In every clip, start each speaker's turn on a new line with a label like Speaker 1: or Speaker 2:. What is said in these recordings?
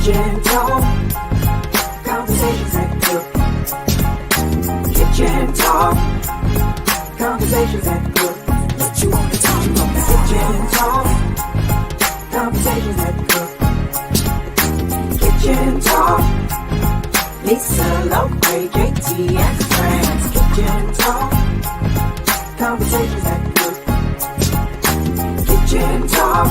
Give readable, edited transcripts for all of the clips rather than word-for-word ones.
Speaker 1: Kitchen talk, conversations that cook. Kitchen talk, conversations that cook. What you want to talk about? Kitchen talk, conversations that cook. Kitchen talk, Lisa, Lowe, JT, and friends. Kitchen talk, conversations that cook. Kitchen talk,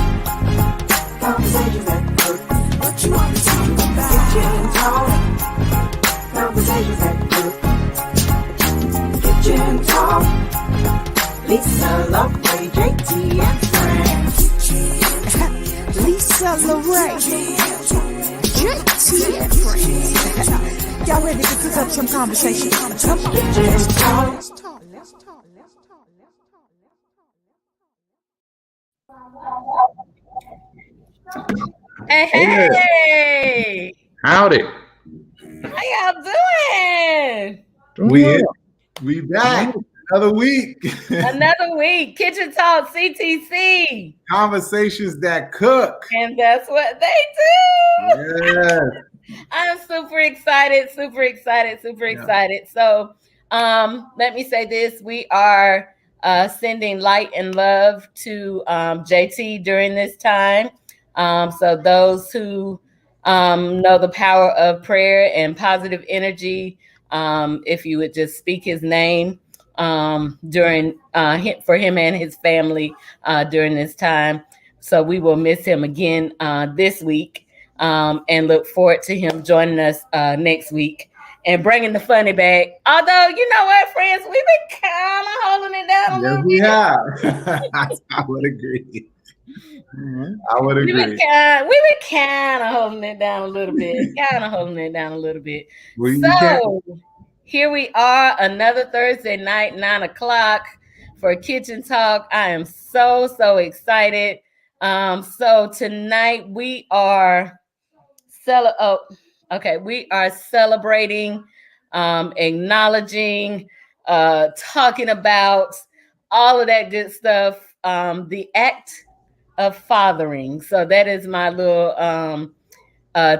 Speaker 1: conversations that cook. What you want to talk about? Kitchen talk, conversations that cook. Kitchen talk, Lisa, Lowe, JT, and friends.
Speaker 2: Lisa, Lorraine, JT, and friends. Y'all ready to cook up some conversation? Come on.
Speaker 1: Kitchen talk.
Speaker 2: Let's talk.
Speaker 3: Hey.
Speaker 4: Howdy.
Speaker 3: How y'all doing?
Speaker 4: We back another week.
Speaker 3: Another week. Kitchen Talk CTC.
Speaker 4: Conversations that cook.
Speaker 3: And that's what they do.
Speaker 4: Yes.
Speaker 3: I'm super excited. So let me say this. We are sending light and love to JT during this time. So those who know the power of prayer and positive energy, if you would just speak his name during for him and his family during this time. So we will miss him again this week and look forward to him joining us next week and bringing the funny back. Although, you know what, friends, we've been kind of holding it down a little bit.
Speaker 4: I would agree. I would agree.
Speaker 3: We've been kind of holding it down a little bit. So here we are, another Thursday night, 9:00 for Kitchen Talk. I am so excited. So tonight we are celebrating, acknowledging, talking about all of that good stuff. The act of fathering. So that is my little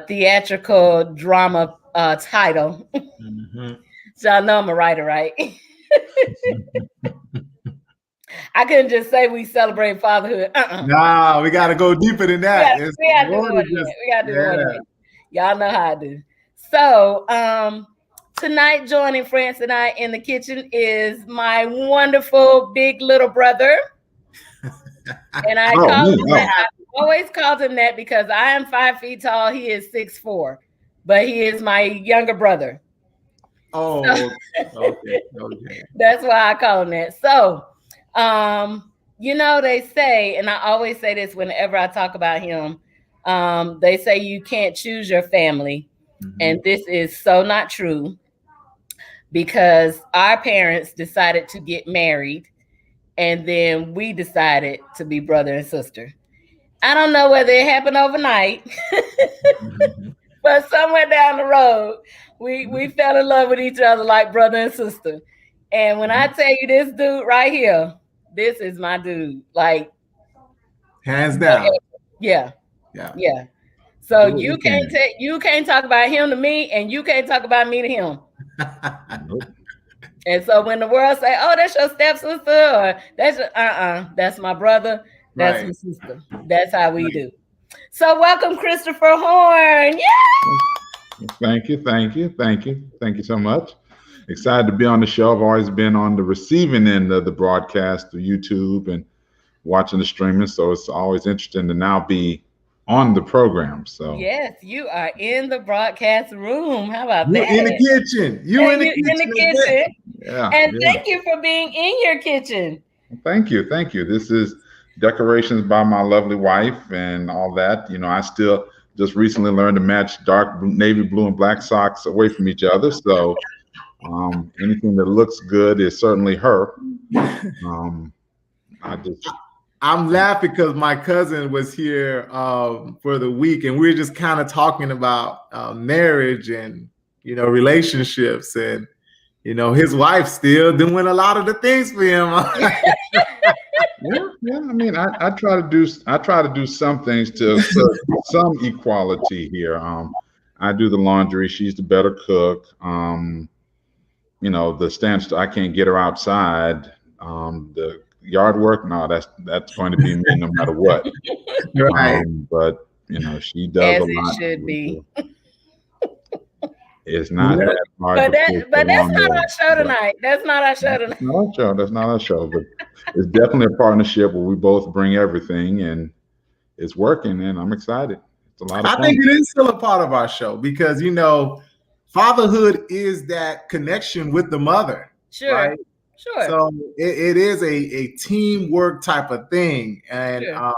Speaker 3: theatrical drama title.
Speaker 4: Mm-hmm.
Speaker 3: So I know I'm a writer, right? I couldn't just say we celebrate fatherhood.
Speaker 4: Nah, we got to go deeper than that.
Speaker 3: We got to do more than that. Y'all know how I do. So tonight, joining France and I in the kitchen is my wonderful big little brother. And I always called him that because I am 5 feet tall. He is 6'4", but he is my younger brother.
Speaker 4: Oh, okay.
Speaker 3: That's why I call him that. So, you know, they say, and I always say this whenever I talk about him, they say you can't choose your family. Mm-hmm. And this is so not true because our parents decided to get married. And then we decided to be brother and sister. I don't know whether it happened overnight, but somewhere down the road, we fell in love with each other like brother and sister. And when I tell you this dude right here, this is my dude. Like,
Speaker 4: hands down.
Speaker 3: Yeah. So you can't talk about him to me, and you can't talk about me to him.
Speaker 4: Nope.
Speaker 3: And so when the world say, "Oh, that's your stepsister," or that's my brother, that's my sister. That's how we do. So welcome, Christopher Horne. Yeah.
Speaker 4: Thank you so much. Excited to be on the show. I've always been on the receiving end of the broadcast through YouTube and watching the streaming, so it's always interesting to now be on the program. So
Speaker 3: yes, you are in the broadcast room. How about
Speaker 4: You're
Speaker 3: that?
Speaker 4: in the kitchen. You're in the kitchen.
Speaker 3: Yeah. And thank you for being in your kitchen.
Speaker 4: Thank you. This is decorations by my lovely wife and all that. You know, I still just recently learned to match dark navy blue and black socks away from each other. So anything that looks good is certainly her. I'm laughing because my cousin was here for the week, and we were just kind of talking about marriage and, you know, relationships, and, you know, his wife still doing a lot of the things for him. Yeah. I mean, I try to do some things to assert some equality here. I do the laundry. She's the better cook. The stands. I can't get her outside. The yard work, no, that's going to be me no matter what.
Speaker 5: Right.
Speaker 4: But she does
Speaker 3: As
Speaker 4: a
Speaker 3: it
Speaker 4: lot.
Speaker 3: should be.
Speaker 4: It's not that hard.
Speaker 3: But that's not our show tonight. That's not our show tonight.
Speaker 4: That's not our show. But it's definitely a partnership where we both bring everything, and it's working, and I'm excited. It's a lot of fun.
Speaker 5: I think it is still a part of our show because fatherhood is that connection with the mother.
Speaker 3: Sure.
Speaker 5: Right?
Speaker 3: Sure.
Speaker 5: So it is a teamwork type of thing. And,
Speaker 3: Sure.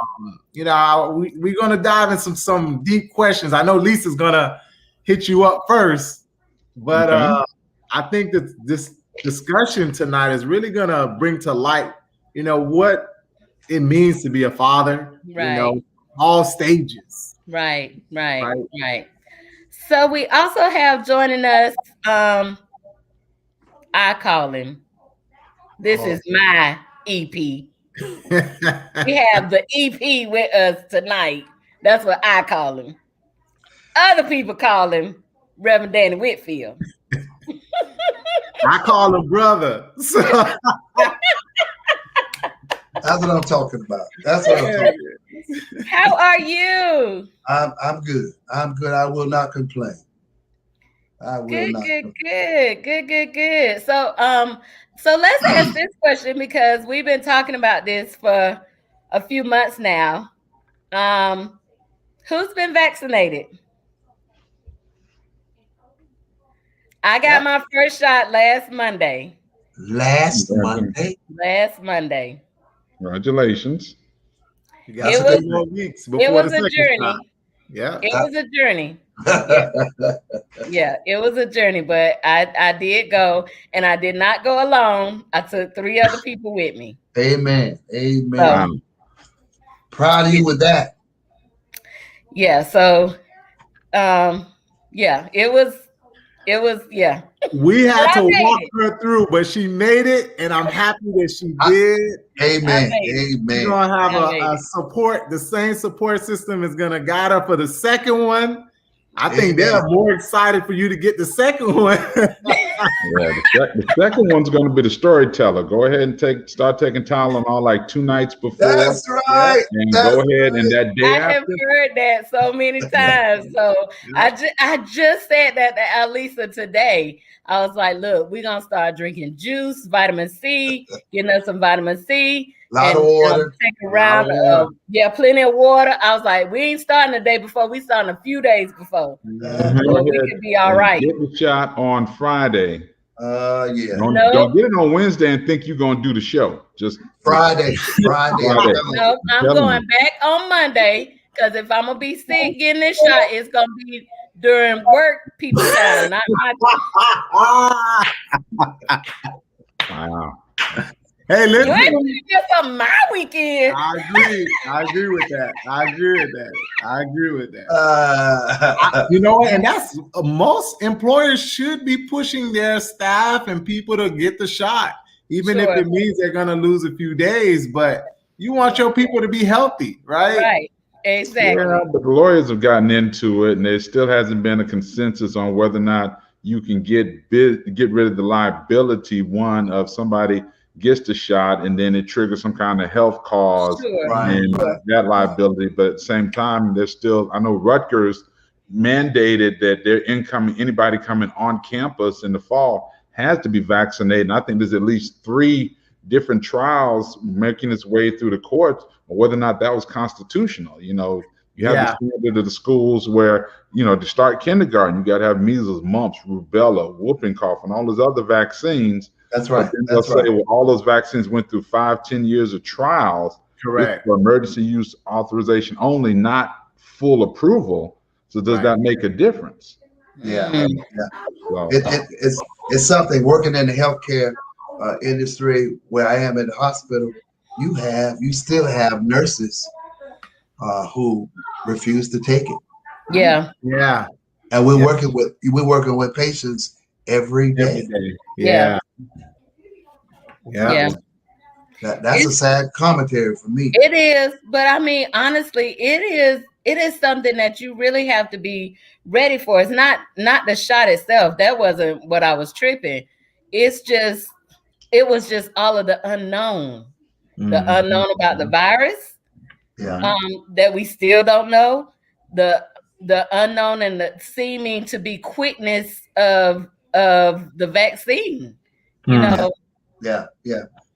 Speaker 5: we're going to dive into some deep questions. I know Lisa's going to hit you up first, but I think that this discussion tonight is really going to bring to light, what it means to be a father,
Speaker 3: Right.
Speaker 5: all stages.
Speaker 3: Right. So we also have joining us, I call him. This is my EP. We have the EP with us tonight. That's what I call him. Other people call him Reverend Danny Whitfield.
Speaker 5: I call him brother.
Speaker 2: That's what I'm talking about. That's what I'm talking about.
Speaker 3: How are you?
Speaker 2: I'm good. I'm good. I will not complain.
Speaker 3: Good. So let's ask this question because we've been talking about this for a few months now. Who's been vaccinated? I got my first shot last Monday.
Speaker 2: Last Monday.
Speaker 4: Congratulations.
Speaker 5: You got some more weeks before
Speaker 3: it was
Speaker 5: the
Speaker 3: a journey.
Speaker 5: shot. Yeah.
Speaker 3: It was a journey. Yeah, it was a journey, but I did go, and I did not go alone. I took 3 other people with me.
Speaker 2: Amen. Proud of you with that.
Speaker 3: Yeah. So, it was.
Speaker 5: We had to walk her through, but she made it, and I'm happy that she did.
Speaker 2: Amen.
Speaker 5: We're gonna have a support. The same support system is gonna guide her for the second one. I think they're more excited for you to get the second one.
Speaker 4: The second one's going to be the storyteller. Go ahead and start taking Tylenol like 2 nights before.
Speaker 2: That's right.
Speaker 4: And go ahead and that day
Speaker 3: I have heard that so many times. So I just said that to Alisa today. I was like, look, we're going to start drinking juice, vitamin C, getting us some vitamin C.
Speaker 2: A lot of water.
Speaker 3: Take a round of, plenty of water. I was like, we ain't starting the day before. We starting a few days before. So we could be all right.
Speaker 4: Get the shot on Friday.
Speaker 2: Don't
Speaker 4: get it on Wednesday and think you're going to do the show. Just
Speaker 2: Friday.
Speaker 3: No, I'm going back on Monday because if I'm going to be sick getting this shot, it's going to be during work people time. Not
Speaker 4: wow.
Speaker 5: Hey, listen.
Speaker 3: You ain't just on my weekend.
Speaker 5: I agree with that. And that's most employers should be pushing their staff and people to get the shot, even if it means they're going to lose a few days. But you want your people to be healthy, right?
Speaker 3: Right. Exactly.
Speaker 4: Yeah, but the lawyers have gotten into it, and there still hasn't been a consensus on whether or not you can get rid of the liability of somebody gets the shot and then it triggers some kind of health cause and that liability. But at the same time, there's still, I know Rutgers mandated that anybody coming on campus in the fall has to be vaccinated. And I think there's at least 3 different trials making its way through the courts on whether or not that was constitutional. You have the standard of the schools where, to start kindergarten, you got to have measles, mumps, rubella, whooping cough, and all those other vaccines.
Speaker 2: That's right.
Speaker 4: Say, well, all those vaccines went through 5-10 years of trials.
Speaker 5: Correct.
Speaker 4: For emergency use authorization only, not full approval. So does that make a difference?
Speaker 2: Yeah.
Speaker 4: So,
Speaker 2: it's something working in the healthcare industry where I am in the hospital. You still have nurses who refuse to take it.
Speaker 3: Yeah.
Speaker 5: Yeah.
Speaker 2: And we're working with patients every day.
Speaker 5: Yeah.
Speaker 2: That's a sad commentary for me.
Speaker 3: It is, but I mean, honestly, it is something that you really have to be ready for. It's not the shot itself. That wasn't what I was tripping. It's just, it was just all of the unknown. The unknown about the virus, that we still don't know, the unknown and the seeming to be quickness of the vaccine. You know,
Speaker 2: yeah,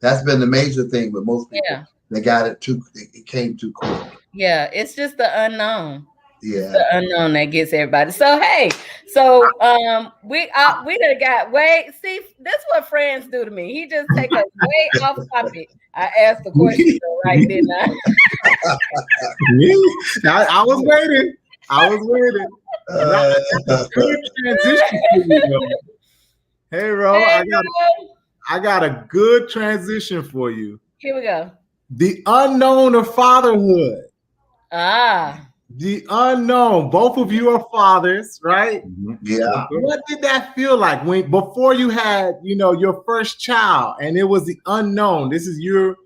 Speaker 2: that's been the major thing with most people.
Speaker 3: Yeah.
Speaker 2: They got it too. It came too quick.
Speaker 3: Yeah, it's just the unknown.
Speaker 2: Yeah,
Speaker 3: It's the unknown that gets everybody. So hey, we done got way. See, that's what friends do to me. He just take us way off topic. I asked the question right, didn't I?
Speaker 5: I was waiting. Good transition for you, though. Hey, Ro, I got a good transition for you.
Speaker 3: Here we go.
Speaker 5: The unknown of fatherhood. The unknown. Both of you are fathers, right?
Speaker 2: Yeah.
Speaker 5: What did that feel like before you had, your first child, and it was the unknown? This is you're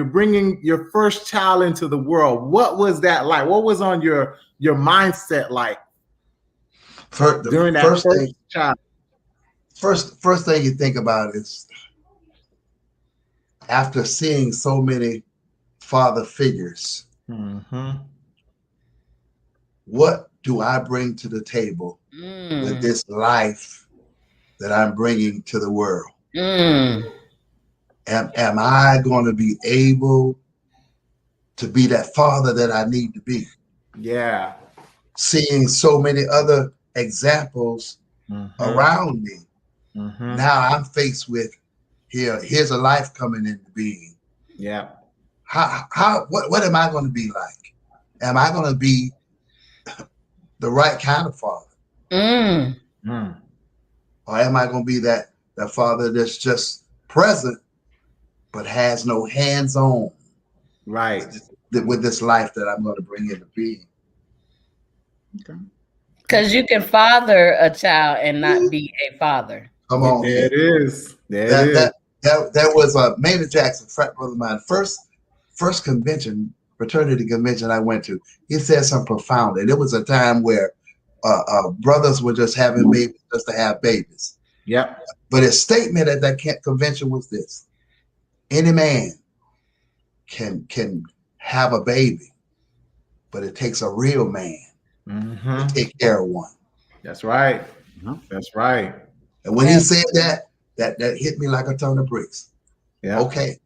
Speaker 5: bringing your first child into the world. What was that like? What was on your mindset like during that first child?
Speaker 2: First thing you think about is, after seeing so many father figures, what do I bring to the table with this life that I'm bringing to the world? Am I going to be able to be that father that I need to be?
Speaker 5: Yeah.
Speaker 2: Seeing so many other examples around me. Now I'm faced with, here's a life coming into being.
Speaker 5: Yeah.
Speaker 2: What am I going to be like? Am I going to be the right kind of father? Or am I going to be that father that's just present but has no hands-on with this life that I'm going to bring into being?
Speaker 3: Okay. Because you can father a child and not be a father.
Speaker 2: Come on.
Speaker 5: There it is.
Speaker 2: There was a Maynard Jackson, frat brother of mine, first convention, fraternity convention I went to. He said something profound. And it was a time where brothers were just having babies just to have babies.
Speaker 5: Yep.
Speaker 2: But his statement at that convention was this: any man can have a baby, but it takes a real man to take care of one.
Speaker 5: That's right. That's right.
Speaker 2: And when he said that hit me like a ton of bricks.
Speaker 5: Yeah.
Speaker 2: Okay,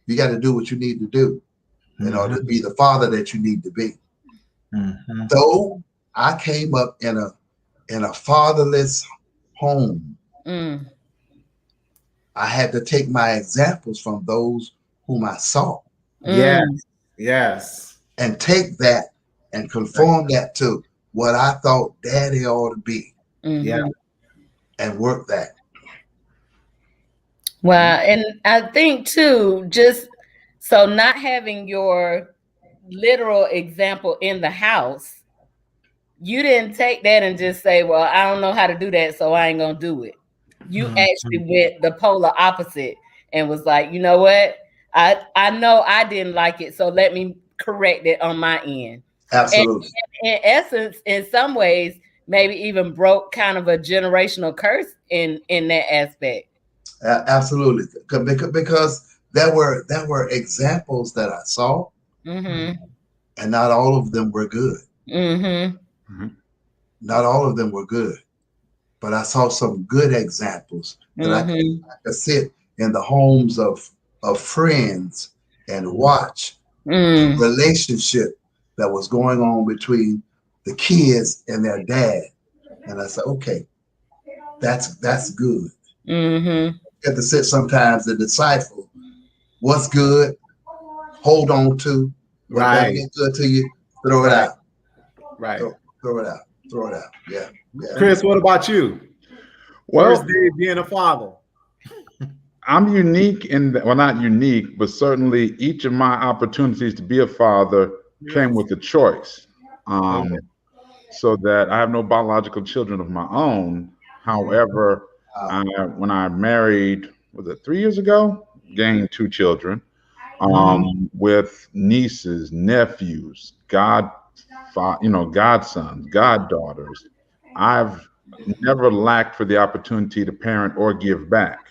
Speaker 2: you got to do what you need to do in order to be the father that you need to be. Though I came up in a fatherless home, I had to take my examples from those whom I saw.
Speaker 5: Yes.
Speaker 2: And take that and conform that to what I thought daddy ought to be.
Speaker 5: Yeah.
Speaker 2: And work that.
Speaker 3: Well, and I think too, just so not having your literal example in the house, you didn't take that and just say, well, I don't know how to do that, so I ain't gonna do it. You actually went the polar opposite and was like, you know what? I know I didn't like it, so let me correct it on my end.
Speaker 2: Absolutely.
Speaker 3: And in essence, in some ways, maybe even broke kind of a generational curse in that aspect.
Speaker 2: Absolutely, because there were examples that I saw, and not all of them were good. Not all of them were good, but I saw some good examples that I could sit in the homes of friends and watch the relationship that was going on between the kids and their dad. And I said, okay, that's good. You have to sit sometimes and decipher what's good, hold on to, what don't get good to you, throw it out.
Speaker 5: Right.
Speaker 2: Throw it out. Yeah.
Speaker 5: Chris, what about you?
Speaker 4: Well,
Speaker 5: First day being a father.
Speaker 4: I'm unique not unique, but certainly each of my opportunities to be a father came with a choice. So that I have no biological children of my own. However, when I married, was it 3 years ago, gained 2 children. with nieces, nephews, godsons, goddaughters. I've never lacked for the opportunity to parent or give back.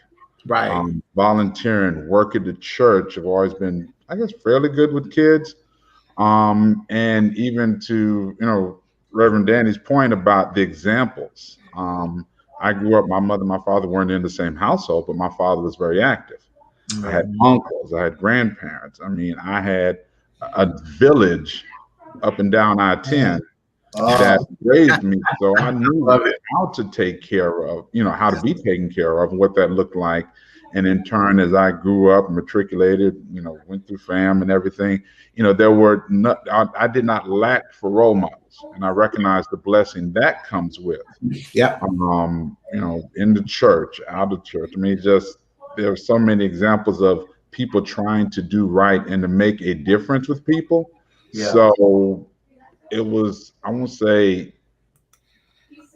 Speaker 5: Right.
Speaker 4: Volunteering, work at the church. I've always been, I guess, fairly good with kids. And even to, Reverend Danny's point about the examples. I grew up, my mother and my father weren't in the same household, but my father was very active. I had uncles, I had grandparents. I mean, I had a village up and down I-10 that raised me. So I knew how to take care of, how to be taken care of, and what that looked like. And in turn, as I grew up, matriculated, went through FAM and everything, I did not lack for role models. And I recognize the blessing that comes with, in the church, out of church. I mean, there are so many examples of people trying to do right and to make a difference with people. Yeah. So it was, I won't say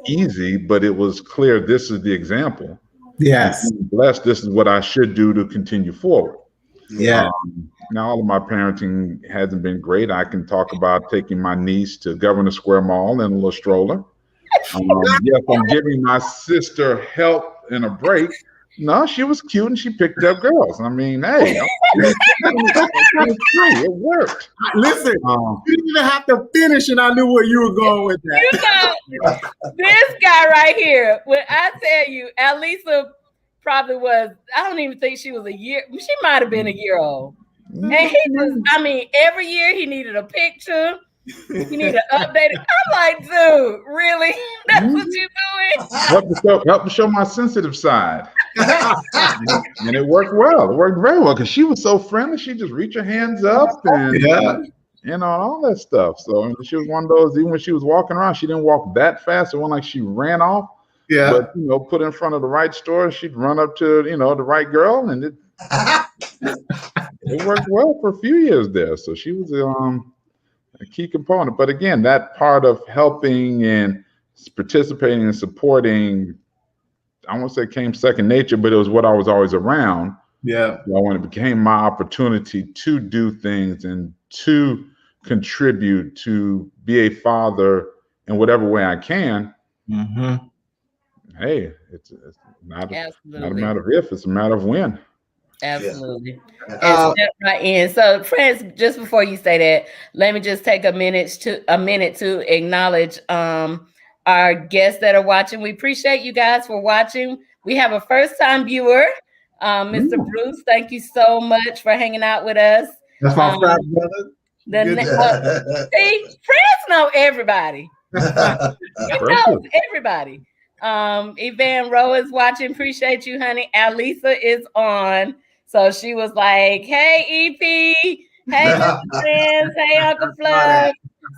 Speaker 4: easy, but it was clear this is the example.
Speaker 5: Yes.
Speaker 4: Blessed, this is what I should do to continue forward.
Speaker 5: Yeah.
Speaker 4: Now, all of my parenting hasn't been great. I can talk about taking my niece to Governor Square Mall in a little stroller. Yes, I'm giving my sister help in a break. No, she was cute and she picked up girls. I mean, hey, it worked.
Speaker 5: Listen, you didn't even have to finish, and I knew where you were going with that.
Speaker 3: This guy right here, when I tell you, Alisa probably was, I don't even think she was a year, she might have been a year old. And he every year he needed a picture. You need to update it. I'm like, dude, really? That's what you're doing?
Speaker 4: Help to show my sensitive side. And it worked well. It worked very well because she was so friendly. She just reach her hands up and all that stuff. So she was one of those, even when she was walking around, she didn't walk that fast. It wasn't like she ran off. Yeah. But put in front of the right store, she'd run up to the right girl, and it worked well for a few years there. So she was a key component. But again, that part of helping and participating and supporting, I won't say came second nature, but it was what I was always around. Yeah. So when it became my opportunity to do things and to contribute, to be a father in whatever way I can, hey, it's not a matter of if, it's a matter of when.
Speaker 3: Absolutely. And step right in. So, friends, just before you say that, let me just take a minute to acknowledge our guests that are watching. We appreciate you guys for watching. We have a first-time viewer, Mr. Bruce. Thank you so much for hanging out with us.
Speaker 5: That's my frat brother.
Speaker 3: See, friends know everybody. He knows everybody. Evan Rowe is watching. Appreciate you, honey. Alisa is on. So she was like, hey, EP. Hey, Mr. Friends. Hey, Uncle Flo.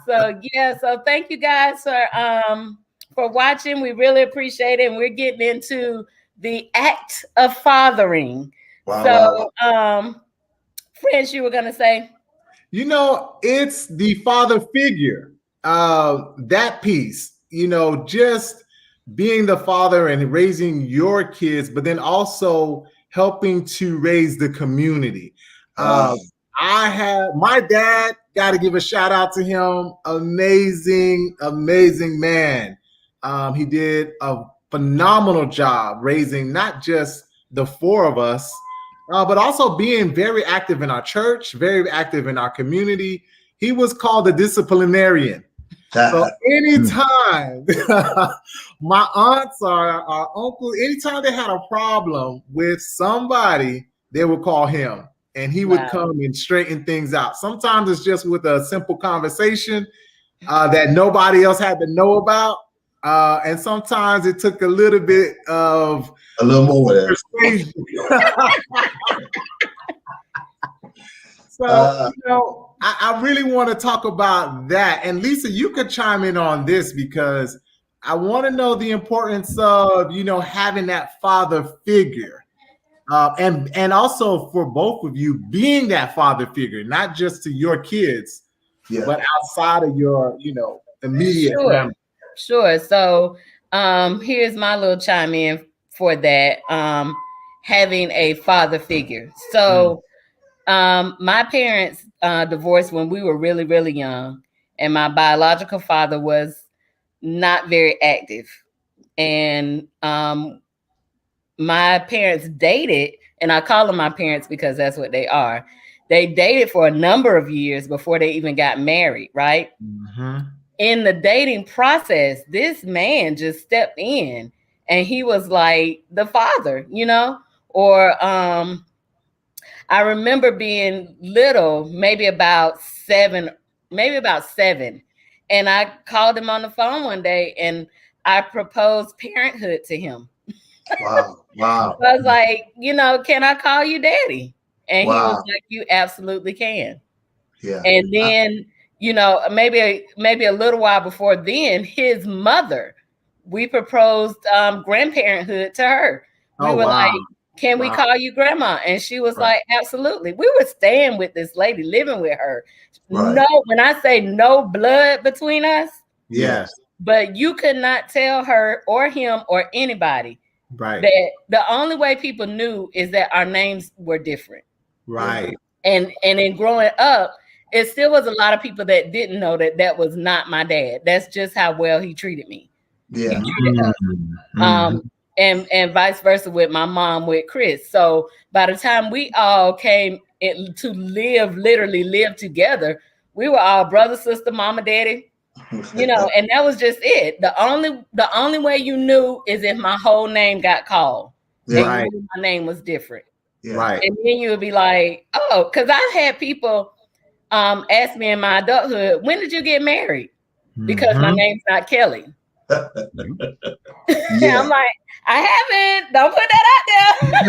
Speaker 3: So thank you guys for watching. We really appreciate it. And we're getting into the act of fathering. Wow. So, Friends, you were going to say?
Speaker 5: It's the father figure. That piece, just being the father and raising your kids, but then also helping to raise the community. I had my dad, got to give a shout out to him. Amazing man. He did a phenomenal job raising not just the four of us, but also being very active in our church, very active in our community. He was called the disciplinarian. So anytime my aunts or our uncle, anytime they had a problem with somebody, they would call him and he would come and straighten things out. Sometimes it's just with a simple conversation that nobody else had to know about. And sometimes it took a little bit of
Speaker 2: a little more
Speaker 5: persuasion. So, I really want to talk about that. And Lisa, you could chime in on this because I want to know the importance of, having that father figure. And also for both of you being that father figure, not just to your kids, but outside of your, immediate family.
Speaker 3: Sure. So here's my little chime in for that. Having a father figure. So My parents divorced when we were really, really young, and my biological father was not very active. And my parents dated, and I call them my parents because that's what they are. They dated for a number of years before they even got married, right?
Speaker 5: Mm-hmm.
Speaker 3: In the dating process, this man just stepped in and he was like the father, or I remember being little, maybe about seven, and I called him on the phone one day and I proposed parenthood to him.
Speaker 2: Wow. Wow.
Speaker 3: I was like, can I call you daddy? And he was
Speaker 2: Wow.
Speaker 3: like, you absolutely can.
Speaker 2: Yeah.
Speaker 3: And then, maybe a little while before then, his mother, we proposed grandparenthood to her. We were like, can we call you grandma? And she was like, absolutely. We were staying with this lady, living with her.
Speaker 2: Right.
Speaker 3: No, when I say no blood between us,
Speaker 5: Yes.
Speaker 3: but you could not tell her or him or anybody that the only way people knew is that our names were different.
Speaker 5: Right.
Speaker 3: And in growing up, it still was a lot of people that didn't know that was not my dad. That's just how well he treated me.
Speaker 2: Yeah.
Speaker 3: He treated us. And vice versa with my mom, with Chris. So by the time we all came to literally live together, we were all brother, sister, mama, daddy, and that was just it. The only way you knew is if my whole name got called.
Speaker 2: Yeah.
Speaker 3: And you knew my name was different.
Speaker 2: Yeah.
Speaker 5: Right.
Speaker 3: And then you would be like, oh, because I had people ask me in my adulthood, when did you get married? Because my name's not Kelly.
Speaker 2: Yeah.
Speaker 3: I'm like, I haven't. Don't put that out there.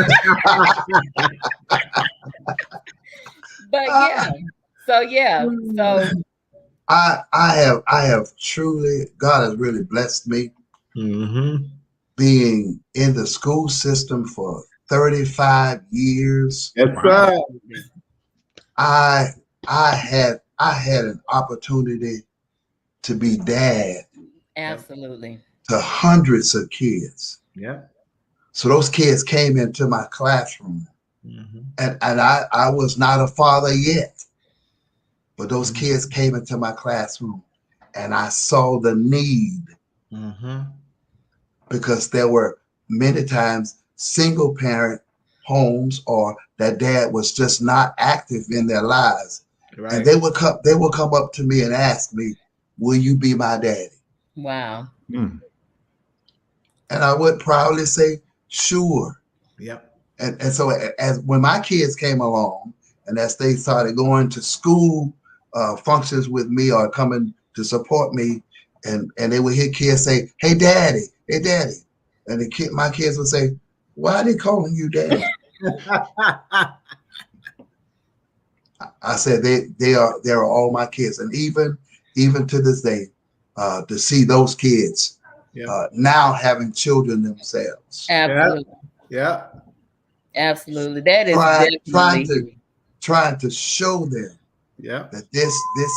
Speaker 3: But yeah. So
Speaker 2: I have truly, God has really blessed me being in the school system for 35 years.
Speaker 5: Yes, sir.
Speaker 2: I had an opportunity to be dad.
Speaker 3: Absolutely.
Speaker 2: To hundreds of kids.
Speaker 5: Yeah.
Speaker 2: So those kids came into my classroom, and I was not a father yet, but those kids came into my classroom, and I saw the need because there were many times single parent homes or that dad was just not active in their lives, and they would come up to me and ask me, "Will you be my daddy?"
Speaker 3: Wow.
Speaker 2: And I would proudly say, sure.
Speaker 5: Yep.
Speaker 2: And so as when my kids came along and as they started going to school functions with me or coming to support me, and they would hear kids say, hey, daddy. And my kids would say, why are they calling you daddy? I said, they are all my kids. And even to this day, to see those kids now having children themselves.
Speaker 3: Absolutely.
Speaker 5: Yeah.
Speaker 3: Absolutely. That is
Speaker 2: trying to show them that this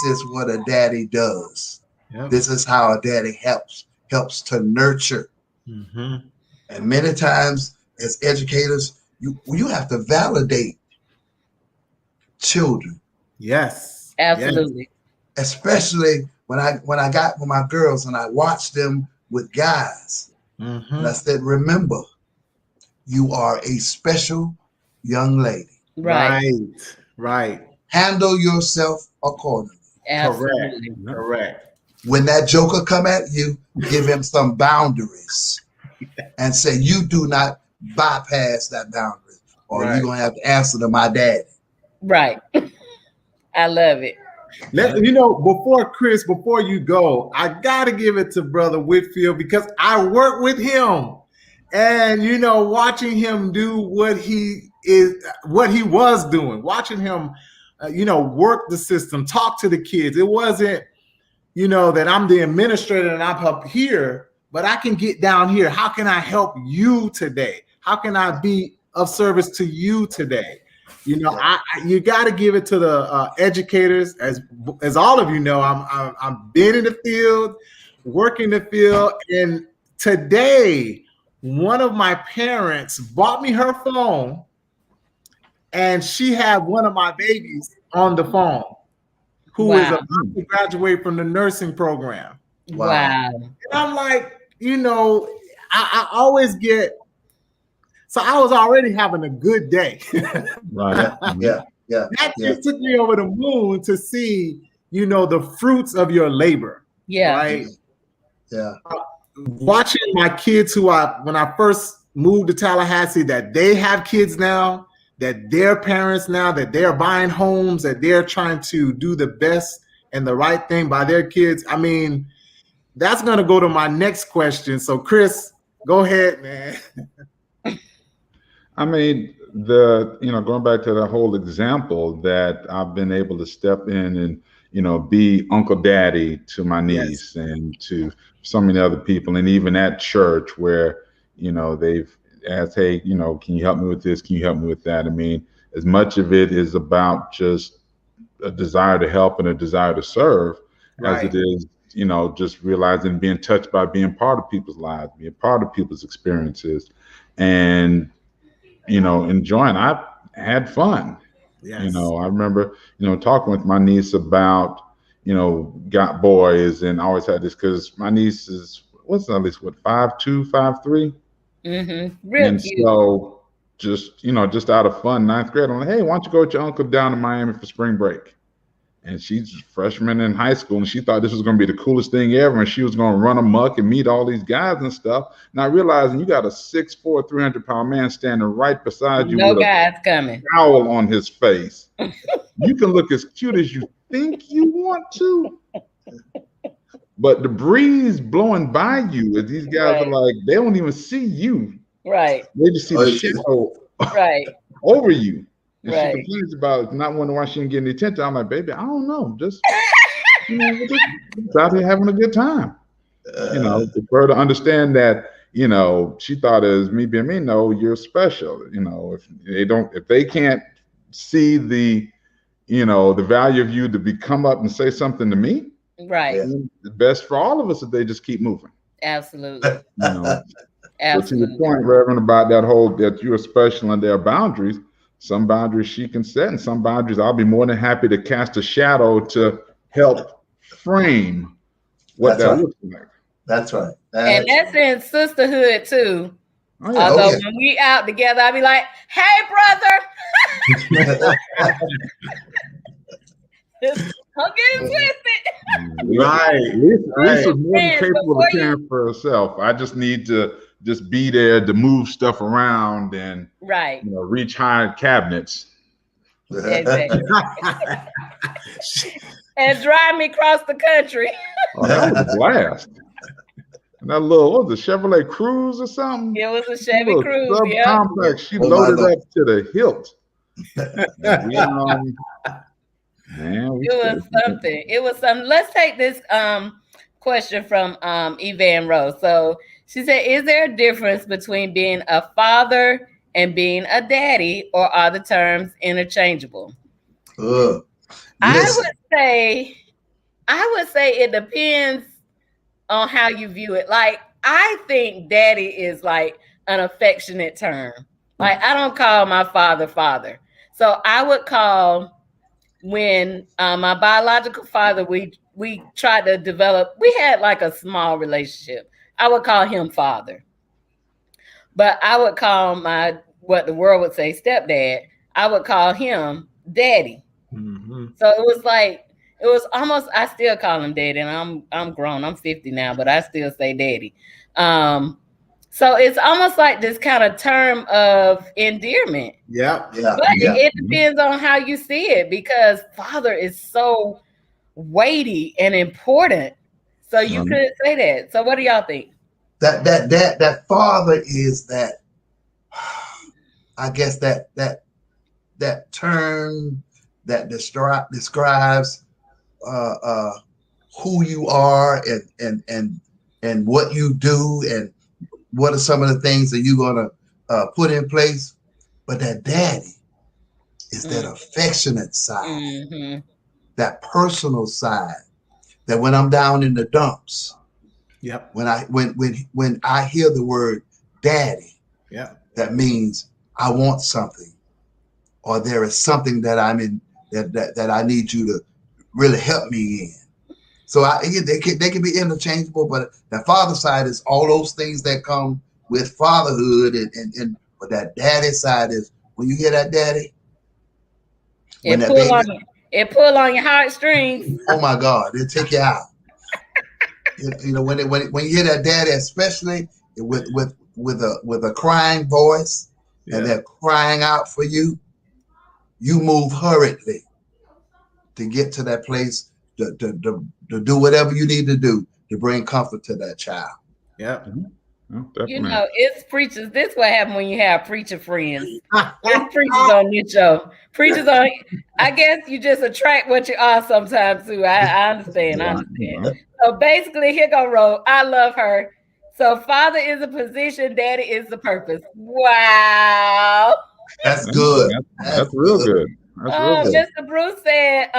Speaker 2: is what a daddy does. This is how a daddy helps to nurture. And many times as educators, you have to validate children.
Speaker 5: Yes.
Speaker 3: Absolutely.
Speaker 2: Yes. Especially when I got with my girls and I watched them with guys. And I said, remember, you are a special young lady.
Speaker 5: Right.
Speaker 2: Handle yourself accordingly.
Speaker 3: Absolutely.
Speaker 5: Correct.
Speaker 2: When that joker come at you, give him some boundaries and say, you do not bypass that boundary or you're going to have to answer to my daddy.
Speaker 3: Right. I love it.
Speaker 5: Before you go, I gotta give it to Brother Whitfield because I work with him, and watching him do what he was doing, watching him, work the system, talk to the kids. It wasn't, that I'm the administrator and I'm up here, but I can get down here. How can I help you today? How can I be of service to you today? You got to give it to the educators, as all of you know. I'm been in the field, working the field, and today one of my parents bought me her phone and she had one of my babies on the phone who is about to graduate from the nursing program.
Speaker 3: Wow.
Speaker 5: And I'm like, you know, I always get, so I was already having a good day.
Speaker 4: Right.
Speaker 2: Yeah.
Speaker 5: That just took me over the moon to see, you know, the fruits of your labor.
Speaker 3: Yeah.
Speaker 5: Right.
Speaker 2: Yeah.
Speaker 5: Watching my kids when I first moved to Tallahassee, that they have kids now, that they're parents now, that they're buying homes, that they're trying to do the best and the right thing by their kids. I mean, that's going to go to my next question. So Chris, go ahead, man.
Speaker 4: I mean, going back to the whole example that I've been able to step in and, be Uncle Daddy to my niece and to so many other people, and even at church where, they've asked, hey, can you help me with this? Can you help me with that? I mean, as much of it is about just a desire to help and a desire to serve as it is, just realizing being touched by being part of people's lives, being part of people's experiences, and enjoying. I've had fun.
Speaker 5: Yes.
Speaker 4: I remember, talking with my niece about, got boys, and I always had this because my niece is, at least 5'2", 5'3".
Speaker 3: Real
Speaker 4: and
Speaker 3: cute.
Speaker 4: so just out of fun, 9th grade, I'm like, hey, why don't you go with your uncle down to Miami for spring break? And she's a freshman in high school, and she thought this was going to be the coolest thing ever, and she was going to run amok and meet all these guys and stuff. Not realizing you got a 6'4", 300-pound man standing right beside you
Speaker 3: No
Speaker 4: with
Speaker 3: guys
Speaker 4: a
Speaker 3: coming.
Speaker 4: towel on his face. You can look as cute as you think you want to, but the breeze blowing by you, as these guys are like, they don't even see you.
Speaker 3: Right.
Speaker 4: They just see the shadow over you. And she complains about not wondering why she didn't get any attention. I'm like, baby, I don't know. Just, just out here having a good time. For her to understand that, she thought as me being me, no, you're special. If they can't see the, the value of you to come up and say something to me, the best for all of us is they just keep moving.
Speaker 3: Absolutely.
Speaker 4: Absolutely.
Speaker 3: Absolutely.
Speaker 4: But to your point, Reverend, about that you are special and there are boundaries. Some boundaries she can set, and some boundaries I'll be more than happy to cast a shadow to help frame what that looks like.
Speaker 2: That's right.
Speaker 3: And that's in sisterhood too.
Speaker 4: Oh, yeah.
Speaker 3: Although when we out together, I'll be like, hey, brother. Don't get it twisted.
Speaker 5: Right.
Speaker 4: Lisa's more than capable of caring for herself. I just need to just be there to move stuff around and reach high cabinets.
Speaker 3: Exactly. And drive me across the country.
Speaker 4: Oh, that was a blast. And that little, what was it, Chevrolet Cruze or something?
Speaker 3: It was a Chevy Cruze,
Speaker 4: complex. She loaded up to the hilt.
Speaker 3: It was something. It was something. Let's take this question from Evan Rose. So she said, is there a difference between being a father and being a daddy, or are the terms interchangeable? I would say it depends on how you view it. Like, I think daddy is like an affectionate term. Like, I don't call my father. So I would call, when my biological father, we tried to develop, we had like a small relationship. I would call him father. But I would call what the world would say, stepdad, I would call him daddy. So it was almost, I still call him daddy, and I'm grown. I'm 50 now, but I still say daddy. So it's almost like this kind of term of endearment. But it depends on how you see it, because father is so weighty and important. So you couldn't say that. So what do y'all think?
Speaker 2: That father is that, I guess that term that describes who you are and what you do and what are some of the things that you're gonna put in place. But that daddy is that affectionate side, that personal side, that when I'm down in the dumps, when I hear the word daddy, that means I want something. or there is something that I'm in that I need you to really help me in. So they can be interchangeable, but the father side is all those things that come with fatherhood, and but that daddy side is when you hear that daddy, when that baby,
Speaker 3: it pull on your heartstrings.
Speaker 2: oh my God, it'll take you out. You know, when you hear that daddy, especially with a crying voice, and they're crying out for you, you move hurriedly to get to that place to do whatever you need to do to bring comfort to that child.
Speaker 5: Yeah.
Speaker 3: You know, it's preachers. This what happen when you have preacher friends. It's preachers on this show. Preachers on. I guess you just attract what you are sometimes too. I understand. I understand. So basically, here go Ro. I love her. So father is a position, daddy is the purpose. Wow.
Speaker 2: That's good.
Speaker 4: That's real good. That's real good.
Speaker 3: Mr. Bruce said,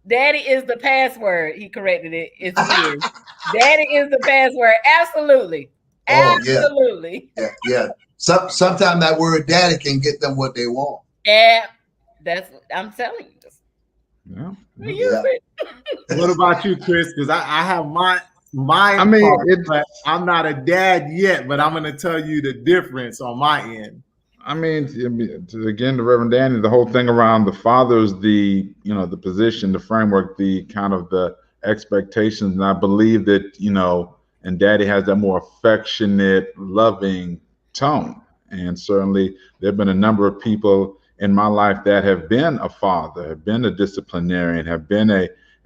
Speaker 3: daddy is the password. He corrected it. It's weird. Daddy is the password. Absolutely. Absolutely.
Speaker 2: Yeah. Sometimes that word daddy can get them what they want.
Speaker 3: Yeah. That's what I'm telling you.
Speaker 4: Yeah.
Speaker 5: What about you, Chris? Because I have my I mean, but I'm not a dad yet, but I'm going to tell you the difference on my end.
Speaker 4: I mean, again, the Reverend Danny, the whole thing around the father's the position, the framework, the kind of the expectations. And I believe that, and daddy has that more affectionate, loving tone. And certainly there have been a number of people in my life that have been a father, have been a disciplinarian, have been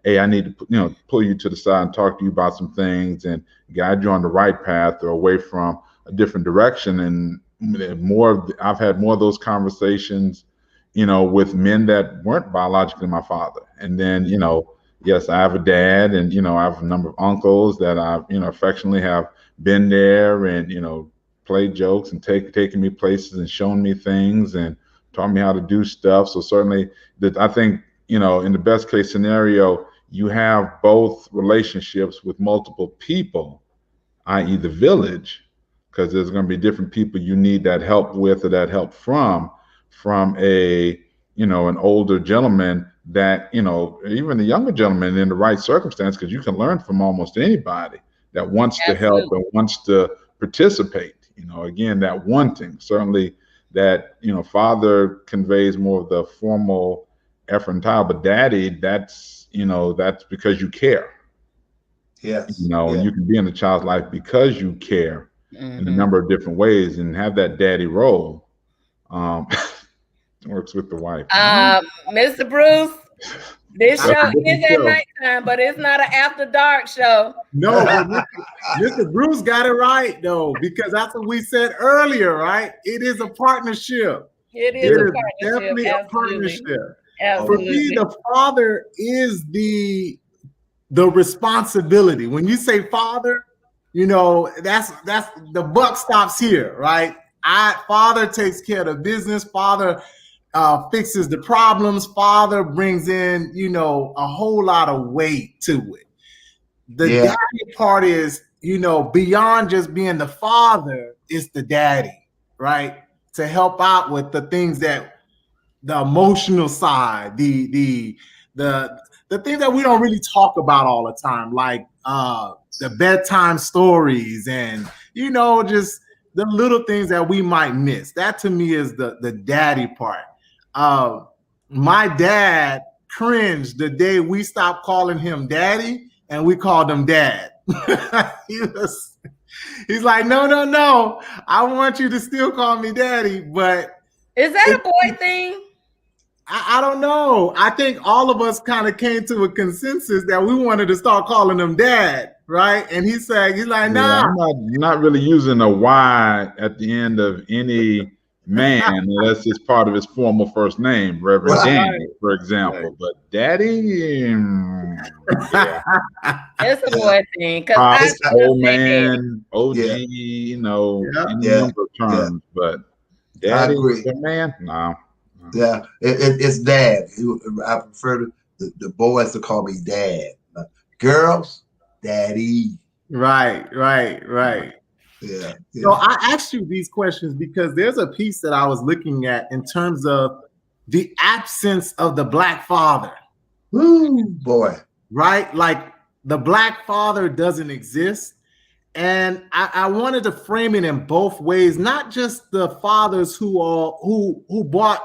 Speaker 4: hey, I need to, pull you to the side and talk to you about some things and guide you on the right path or away from a different direction. And I've had more of those conversations, with men that weren't biologically my father. And then, yes, I have a dad, and I have a number of uncles that I, affectionately have been there and played jokes and taken me places and shown me things and taught me how to do stuff. So certainly, that I think in the best case scenario, you have both relationships with multiple people, i.e., the village. Because there's going to be different people you need that help with or that help from a, an older gentleman that, even the younger gentleman in the right circumstance, because you can learn from almost anybody that wants to help and wants to participate, again, that wanting. Certainly that, father conveys more of the formal effort and time, but daddy, that's because you care.
Speaker 2: Yes.
Speaker 4: And you can be in the child's life because you care. In a number of different ways and have that daddy role. Works with the wife.
Speaker 3: Mr. Bruce, this show is at nighttime, but it's not an after dark show.
Speaker 5: No, but Mr. Bruce got it right though, because that's what we said earlier, right? It is a partnership.
Speaker 3: It is
Speaker 5: definitely a partnership.
Speaker 3: Absolutely.
Speaker 5: For me, the father is the responsibility. When you say father, that's the buck stops here, right? Father takes care of the business. Father fixes the problems. Father brings in, a whole lot of weight to it. The daddy part is, beyond just being the father, it's the daddy, right? To help out with the things that the emotional side, the things that we don't really talk about all the time, like the bedtime stories and, just the little things that we might miss. That to me is the daddy part. My dad cringed the day we stopped calling him daddy and we called him dad. He's like, no. I want you to still call me daddy, but.
Speaker 3: Is that a boy thing?
Speaker 5: I don't know. I think all of us kind of came to a consensus that we wanted to start calling him dad, right? And he's like, nah.
Speaker 4: I'm not really using a Y at the end of any man unless it's part of his formal first name, Reverend Danny, for example. Right. But daddy,
Speaker 3: it's a boy thing.
Speaker 4: It's old man, OG, any number of terms. But daddy, man, no.
Speaker 2: Yeah, it's dad. I prefer the boys to call me dad. Girls, daddy.
Speaker 5: Right.
Speaker 2: Yeah.
Speaker 5: So I asked you these questions because there's a piece that I was looking at in terms of the absence of the Black father.
Speaker 2: Woo, boy.
Speaker 5: Right? Like the Black father doesn't exist. And I wanted to frame it in both ways, not just the fathers who brought,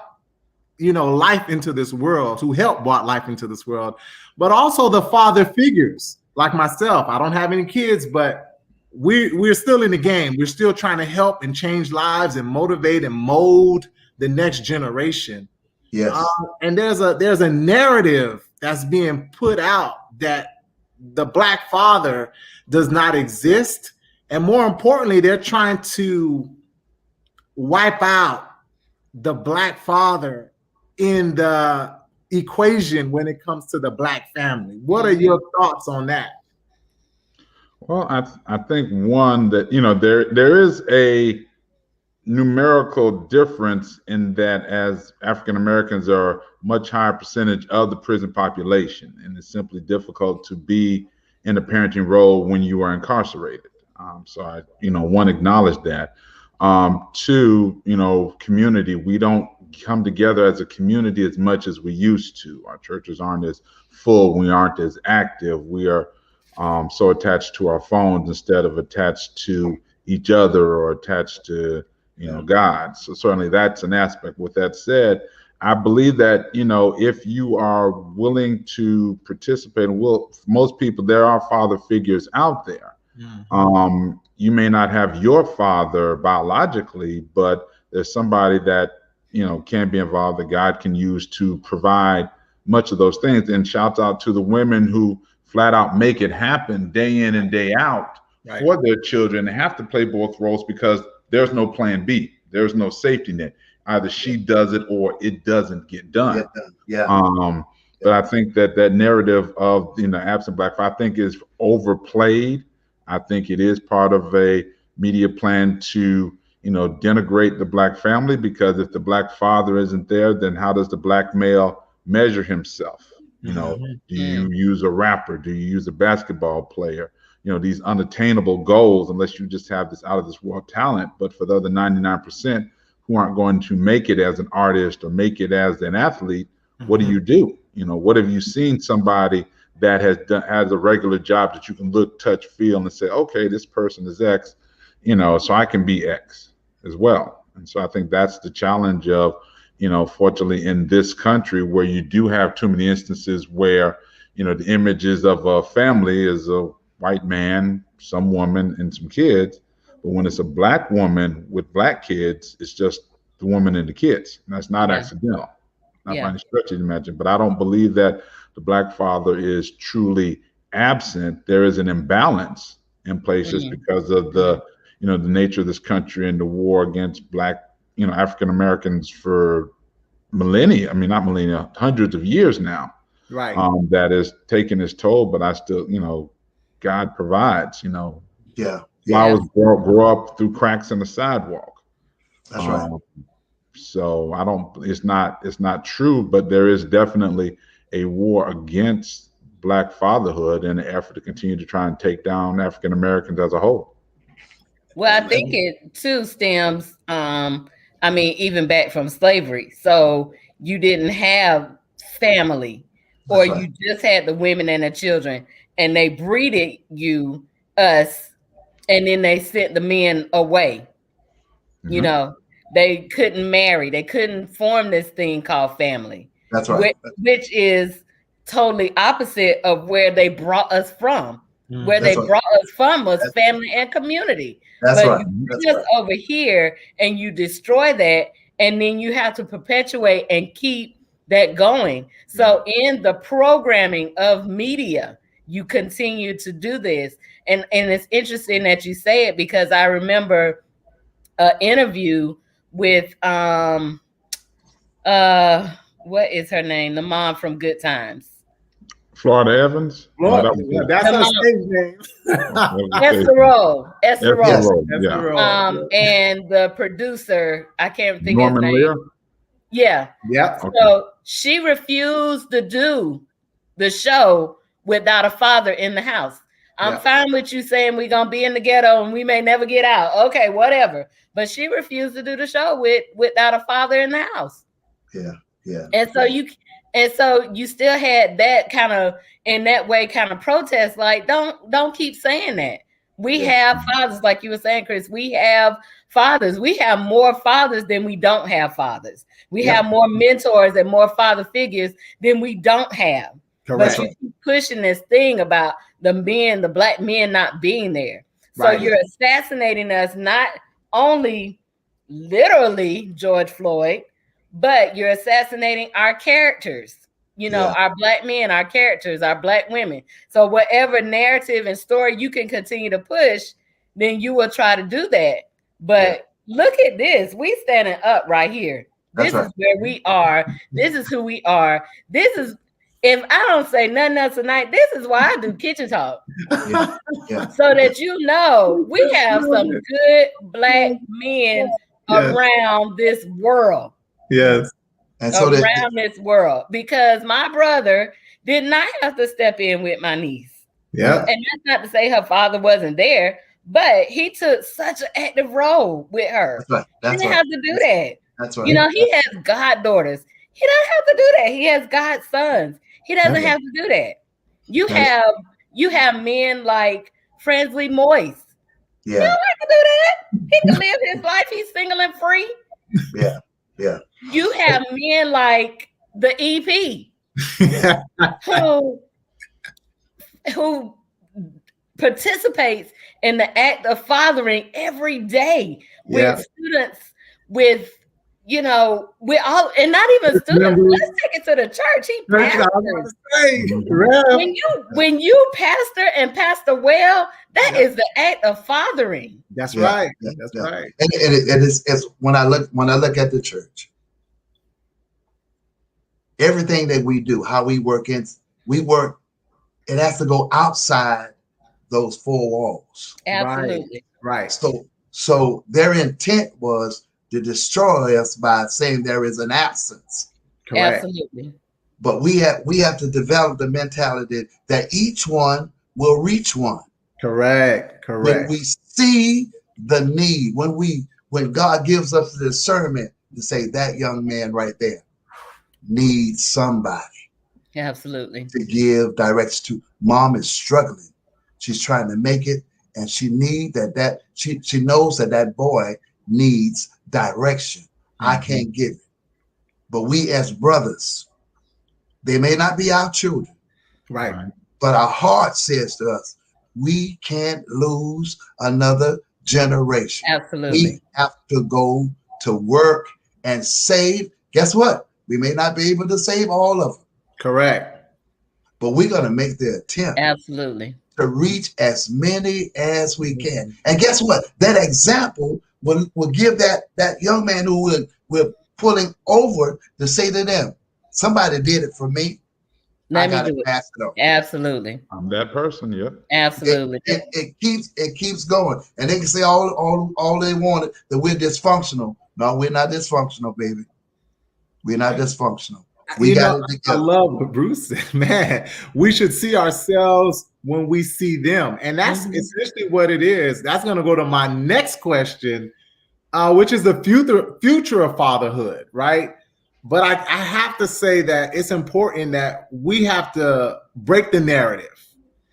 Speaker 5: you know, life into this world, who helped brought life into this world, but also the father figures like myself. I don't have any kids, but we're still in the game. We're still trying to help and change lives and motivate and mold the next generation.
Speaker 2: Yes.
Speaker 5: And there's a narrative that's being put out that the Black father does not exist. And more importantly, they're trying to wipe out the Black father in the equation when it comes to the Black family. What are your thoughts on that?
Speaker 4: Well, I think one that, you know, there is a numerical difference in that as African Americans are a much higher percentage of the prison population, and it's simply difficult to be in a parenting role when you are incarcerated. So I, you know, one, acknowledge that. Two, you know, community, we don't come together as a community as much as we used to. Our churches aren't as full, we aren't as active, we are so attached to our phones instead of attached to each other or attached to, you know, God. So certainly that's an aspect. With that said, I believe that, you know, if you are willing to participate, for most people, there are father figures out there. Mm-hmm. You may not have your father biologically, but there's somebody that, you know, can be involved that God can use to provide much of those things. And shouts out to the women who flat out make it happen day in and day out for their children. They have to play both roles because there's no plan B. There's no safety net. Either she does it or it doesn't get done. But I think that narrative of, you know, absent Black father, I think, is overplayed. I think it is part of a media plan to, you know, denigrate the Black family, because if the Black father isn't there, then how does the Black male measure himself? You know, do you use a rapper? Do you use a basketball player? You know, these unattainable goals, unless you just have this out of this world talent. But for the other 99% who aren't going to make it as an artist or make it as an athlete, what do you do? You know, what have you seen somebody that has a regular job that you can look, touch, feel, and say, okay, this person is X, you know, so I can be X as well. And so I think that's the challenge of, you know, fortunately in this country, where you do have too many instances where, you know, the images of a family is a white man, some woman, and some kids. But when it's a Black woman with Black kids, it's just the woman and the kids. And that's not accidental. Not by any stretch of the imagination. But I don't believe that the Black father is truly absent. There is an imbalance in places because of the, you know, the nature of this country and the war against Black, you know, African Americans for millennia. I mean, not millennia, hundreds of years now. Right. That is taking its toll. But I still, you know, God provides, you know. Flowers grow up through cracks in the sidewalk.
Speaker 2: That's right.
Speaker 4: So I don't, it's not true, but there is definitely a war against Black fatherhood in an effort to continue to try and take down African Americans as a whole.
Speaker 3: Well, I think it too stems, I mean, even back from slavery. So you didn't have family, or you just had the women and the children, and they breeded us, and then they sent the men away. You know, they couldn't marry. They couldn't form this thing called family.
Speaker 2: That's right.
Speaker 3: Which is totally opposite of where they brought us from. Where they brought us from was family and community.
Speaker 2: That's right.
Speaker 3: You bring us over here and you destroy that, and then you have to perpetuate and keep that going. So in the programming of media, you continue to do this. And it's interesting that you say it, because I remember an interview with what is her name? The mom from Good Times.
Speaker 4: Florida Evans?
Speaker 5: That's her stage name.
Speaker 3: Esther Rowe.
Speaker 4: Yeah.
Speaker 3: And the producer, I can't think of his name.
Speaker 4: Lear?
Speaker 3: Yeah.
Speaker 5: Okay.
Speaker 3: So she refused to do the show without a father in the house. I'm fine with you saying we're going to be in the ghetto and we may never get out. Okay, whatever. But she refused to do the show without a father in the house.
Speaker 2: Yeah.
Speaker 3: And so you still had that kind of, in that way, kind of protest, like, don't keep saying that. We have fathers, like you were saying, Chris. We have fathers. We have more fathers than we don't have fathers. We have more mentors and more father figures than we don't have.
Speaker 5: Correct.
Speaker 3: But you keep pushing this thing about the black men not being there. So you're assassinating us, not only literally George Floyd, but you're assassinating our characters. Our black men, our characters, our black women. So whatever narrative and story you can continue to push, then you will try to do that. But look at this. We standing up right here. This is where we are. This is who we are. This is, if I don't say nothing else tonight, this is why I do kitchen talk. So that we have some good black men around this world.
Speaker 5: Yes.
Speaker 2: And so
Speaker 3: around this world, because my brother did not have to step in with my niece.
Speaker 5: Yeah.
Speaker 3: And that's not to say her father wasn't there, but he took such an active role with her.
Speaker 2: That's right.
Speaker 3: He didn't have to do that.
Speaker 2: That's right.
Speaker 3: He has goddaughters. He doesn't have to do that. He has godsons. He doesn't have to do that. You have men like Fransley Moise.
Speaker 2: Yeah.
Speaker 3: He don't have to do that. He can live his life. He's single and free.
Speaker 2: Yeah. Yeah.
Speaker 3: You have men like the EP who participates in the act of fathering every day with students, with all, and not even students. Let's take it to the church. He pastors. When you pastor and pastor well, that is the act of fathering.
Speaker 5: That's right. That's right.
Speaker 2: And it's when I look at the church, everything that we do, how we work, it has to go outside those four walls.
Speaker 3: Absolutely.
Speaker 5: Right.
Speaker 2: So their intent was to destroy us by saying there is an absence.
Speaker 5: Correct.
Speaker 3: Absolutely.
Speaker 2: But we have to develop the mentality that each one will reach one.
Speaker 5: Correct.
Speaker 2: When we see the need, when God gives us the discernment to say that young man right there needs somebody.
Speaker 3: Absolutely.
Speaker 2: To give direction to. Mom is struggling. She's trying to make it, and she needs that she knows that boy needs direction. I can't give it. But we as brothers, they may not be our children.
Speaker 5: Right.
Speaker 2: But our heart says to us, we can't lose another generation.
Speaker 3: Absolutely.
Speaker 2: We have to go to work and save. Guess what? We may not be able to save all of them.
Speaker 5: Correct.
Speaker 2: But we're going to make the attempt.
Speaker 3: Absolutely.
Speaker 2: To reach as many as we can. And guess what? That example will give that young man who we're pulling over to say to them, somebody did it for me.
Speaker 3: Let
Speaker 2: I gotta
Speaker 3: me do
Speaker 2: pass
Speaker 3: it.
Speaker 2: it on.
Speaker 3: Absolutely.
Speaker 4: I'm that person. Yep.
Speaker 3: Absolutely.
Speaker 2: It keeps going. And they can say all they wanted, that we're dysfunctional. No, we're not dysfunctional, baby. We're not dysfunctional. We got it together.
Speaker 5: I love what Bruce said, man. We should see ourselves when we see them. And that's essentially what it is. That's going to go to my next question, which is the future of fatherhood, right? But I have to say that it's important that we have to break the narrative,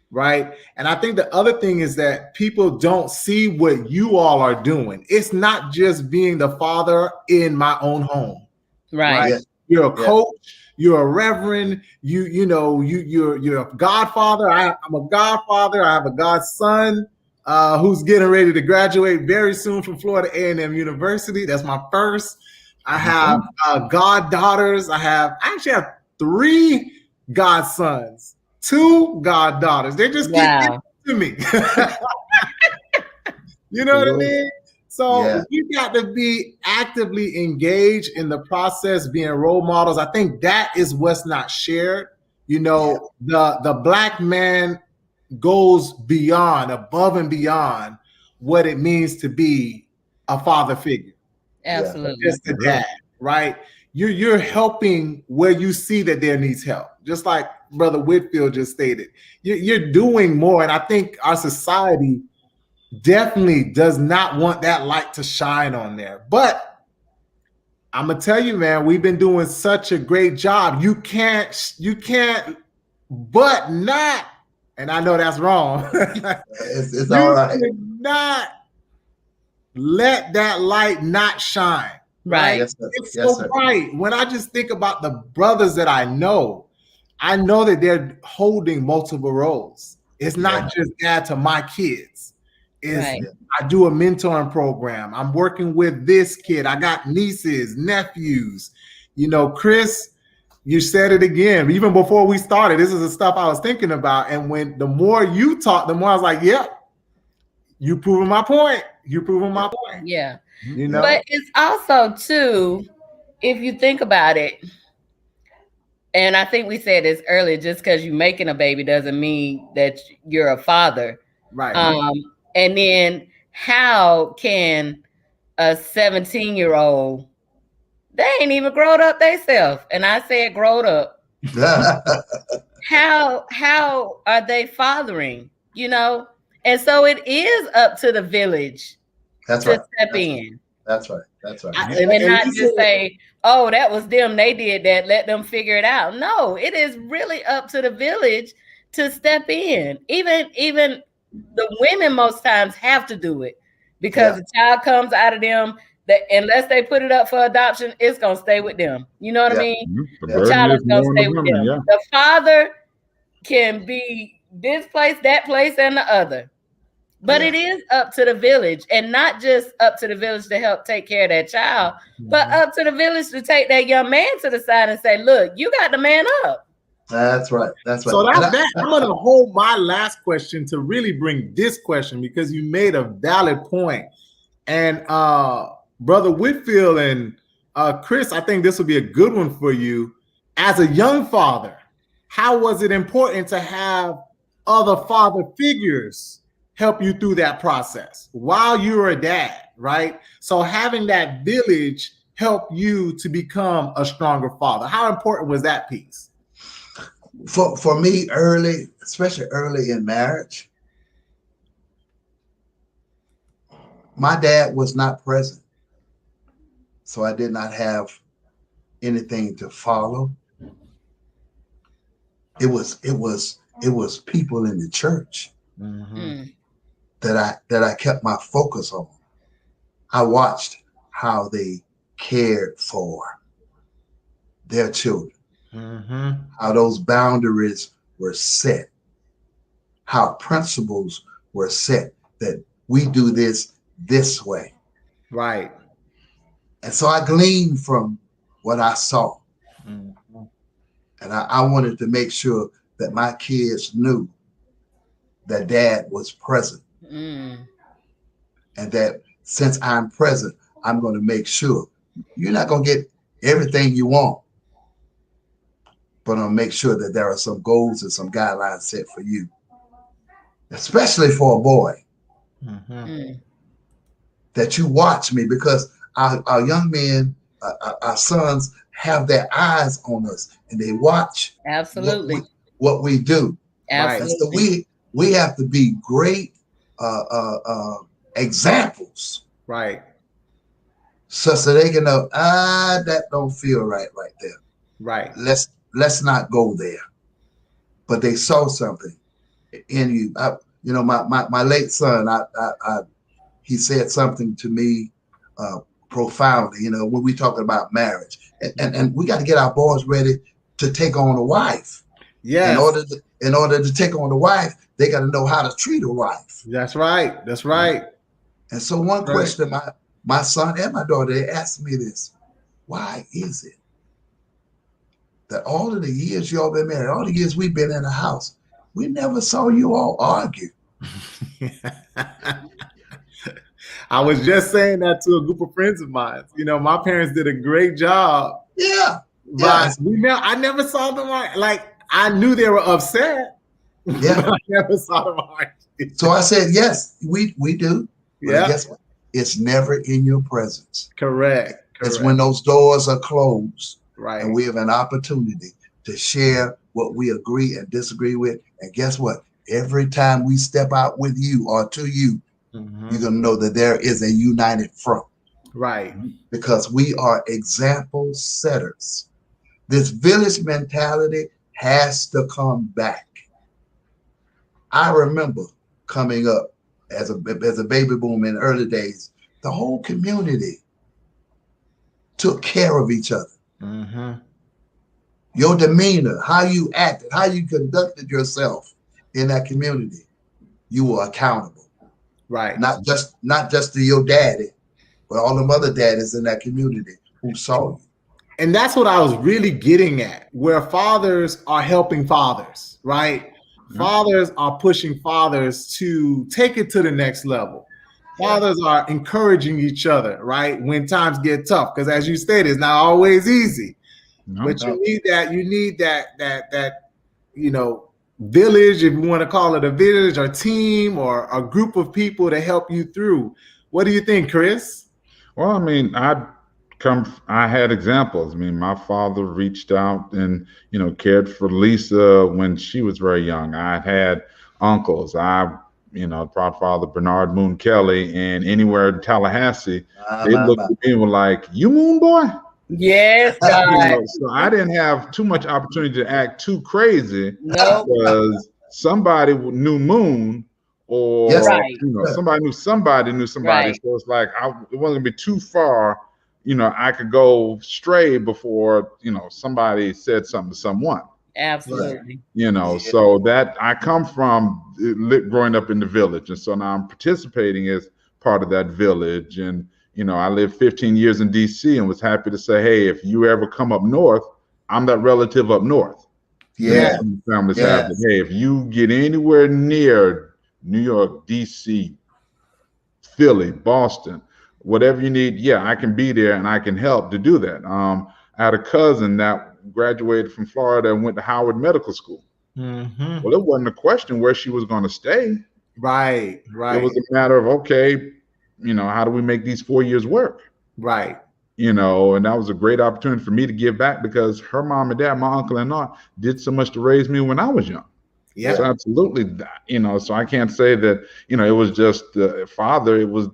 Speaker 5: right? And I think the other thing is that people don't see what you all are doing. It's not just being the father in my own home,
Speaker 3: right?
Speaker 2: Yes.
Speaker 5: You're a coach. You're a reverend. You're a godfather. I'm a godfather. I have a godson who's getting ready to graduate very soon from Florida A&M University. That's my first. I have goddaughters. I actually have 3 godsons, 2 goddaughters. They just keep giving to me. You know what I mean? So you got to be actively engaged in the process, being role models. I think that is what's not shared. The black man goes above and beyond what it means to be a father figure.
Speaker 3: Absolutely.
Speaker 5: Just a dad, right? You're helping where you see that there needs help. Just like Brother Whitfield just stated, you're doing more. And I think our society definitely does not want that light to shine on there. But I'm gonna tell you, man, we've been doing such a great job. You can't, but not, and I know that's wrong.
Speaker 2: It's all right.
Speaker 5: Not let that light not shine.
Speaker 3: Right.
Speaker 2: Yes, sir.
Speaker 5: It's
Speaker 2: Yes,
Speaker 5: so
Speaker 2: sir.
Speaker 5: bright. When I just think about the brothers that I know that they're holding multiple roles. It's not just dad to my kids. It's
Speaker 3: Right.
Speaker 5: I do a mentoring program. I'm working with this kid. I got nieces, nephews. You know, Chris, you said it again. Even before we started, this is the stuff I was thinking about. And when the more you talk, the more I was like, yep, you proving my point. You proving my point.
Speaker 3: Yeah.
Speaker 5: You know,
Speaker 3: But it's also too, if you think about it, and I think we said this earlier, just because you're making a baby doesn't mean that you're a father.
Speaker 5: right.
Speaker 3: And then how can a 17-year-old, they ain't even grown up themselves, and I said grown up. How are they fathering? You know, and so it is up to the village
Speaker 2: That's
Speaker 3: to
Speaker 2: right.
Speaker 3: step in.
Speaker 2: That's right. That's right.
Speaker 3: And not just say, oh, that was them, they did that, let them figure it out. No, it is really up to the village to step in. Even the women most times have to do it, because the child comes out of them, that unless they put it up for adoption, it's gonna stay with them. You know what I mean? The child is gonna stay with them. The father can be this place, that place, and the other. But it is up to the village, and not just up to the village to help take care of that child, but up to the village to take that young man to the side and say, look, you got the man up.
Speaker 2: That's right. That's right.
Speaker 5: So that's that. I'm going to hold my last question to really bring this question, because you made a valid point. And Brother Whitfield and Chris, I think this will be a good one for you. As a young father, how was it important to have other father figures help you through that process while you were a dad, right? So having that village help you to become a stronger father. How important was that piece?
Speaker 2: For me, early, especially early in marriage, my dad was not present. So I did not have anything to follow. It was people in the church that I kept my focus on. I watched how they cared for their children, how those boundaries were set, how principles were set, that we do this way.
Speaker 5: Right.
Speaker 2: And so I gleaned from what I saw. And I wanted to make sure that my kids knew that dad was present. And that since I'm present, I'm going to make sure you're not going to get everything you want, but I'll make sure that there are some goals and some guidelines set for you, especially for a boy. That you watch me, because our young men, our sons, have their eyes on us, and they watch what we do.
Speaker 3: Absolutely.
Speaker 2: And so we have to be great examples,
Speaker 5: right?
Speaker 2: So they can know, that don't feel right there.
Speaker 5: Right.
Speaker 2: Let's not go there. But they saw something in you. My late son, he said something to me profoundly, when we talking about marriage. And we got to get our boys ready to take on a wife.
Speaker 5: Yes.
Speaker 2: In order to take on a wife, they got to know how to treat a wife.
Speaker 5: That's right. That's right.
Speaker 2: And so one question my son and my daughter, they asked me this: why is it that all of the years y'all been married, all the years we've been in the house, we never saw you all argue?
Speaker 5: I was just saying that to a group of friends of mine. My parents did a great job.
Speaker 2: Yeah.
Speaker 5: But I never saw them like I knew they were upset.
Speaker 2: Yeah.
Speaker 5: But I never saw them argue.
Speaker 2: So I said, yes, we do.
Speaker 5: Yeah.
Speaker 2: Guess what? It's never in your presence.
Speaker 5: Correct.
Speaker 2: It's when those doors are closed.
Speaker 5: Right. And
Speaker 2: we have an opportunity to share what we agree and disagree with. And guess what? Every time we step out with you or to you, you're going to know that there is a united front.
Speaker 5: Right.
Speaker 2: Because we are example setters. This village mentality has to come back. I remember coming up as a baby boom in the early days, the whole community took care of each other.
Speaker 5: Mm-hmm.
Speaker 2: Your demeanor, how you acted, how you conducted yourself in that community, you were accountable.
Speaker 5: Right.
Speaker 2: Not just to your daddy, but all them other daddies in that community who saw you.
Speaker 5: And that's what I was really getting at, where fathers are helping fathers, right? Fathers are pushing fathers to take it to the next level. Fathers are encouraging each other, right? When times get tough, because as you stated, it's not always easy. But you need that village, if you want to call it a village or team or a group of people to help you through. What do you think, Chris?
Speaker 4: Well, I mean, I had examples. I mean, my father reached out and, cared for Lisa when she was very young. I had uncles. Proud father Bernard Moon Kelly, and anywhere in Tallahassee, they looked at me and were like, "You Moon boy?"
Speaker 3: Yes, God.
Speaker 4: So I didn't have too much opportunity to act too crazy
Speaker 3: No.
Speaker 4: because somebody knew Moon, or
Speaker 3: Right.
Speaker 4: somebody knew somebody knew somebody.
Speaker 3: Right.
Speaker 4: So it's like it wasn't gonna be too far. I could go stray before somebody said something to someone.
Speaker 3: Absolutely.
Speaker 4: So that I come from growing up in the village, and so now I'm participating as part of that village. And I lived 15 years in DC and was happy to say, hey, if you ever come up north, I'm that relative up north.
Speaker 2: Yeah.
Speaker 4: Some families have it. Hey, if you get anywhere near New York, DC, Philly, Boston, whatever you need, I can be there and I can help to do that. I had a cousin that graduated from Florida and went to Howard Medical School.
Speaker 5: Mm-hmm.
Speaker 4: Well, it wasn't a question where she was going to stay.
Speaker 5: Right.
Speaker 4: It was a matter of, okay, how do we make these 4 years work?
Speaker 5: Right.
Speaker 4: And that was a great opportunity for me to give back because her mom and dad, my uncle and aunt, did so much to raise me when I was young.
Speaker 5: Yeah.
Speaker 4: So absolutely, so I can't say that, it was just the father. It was,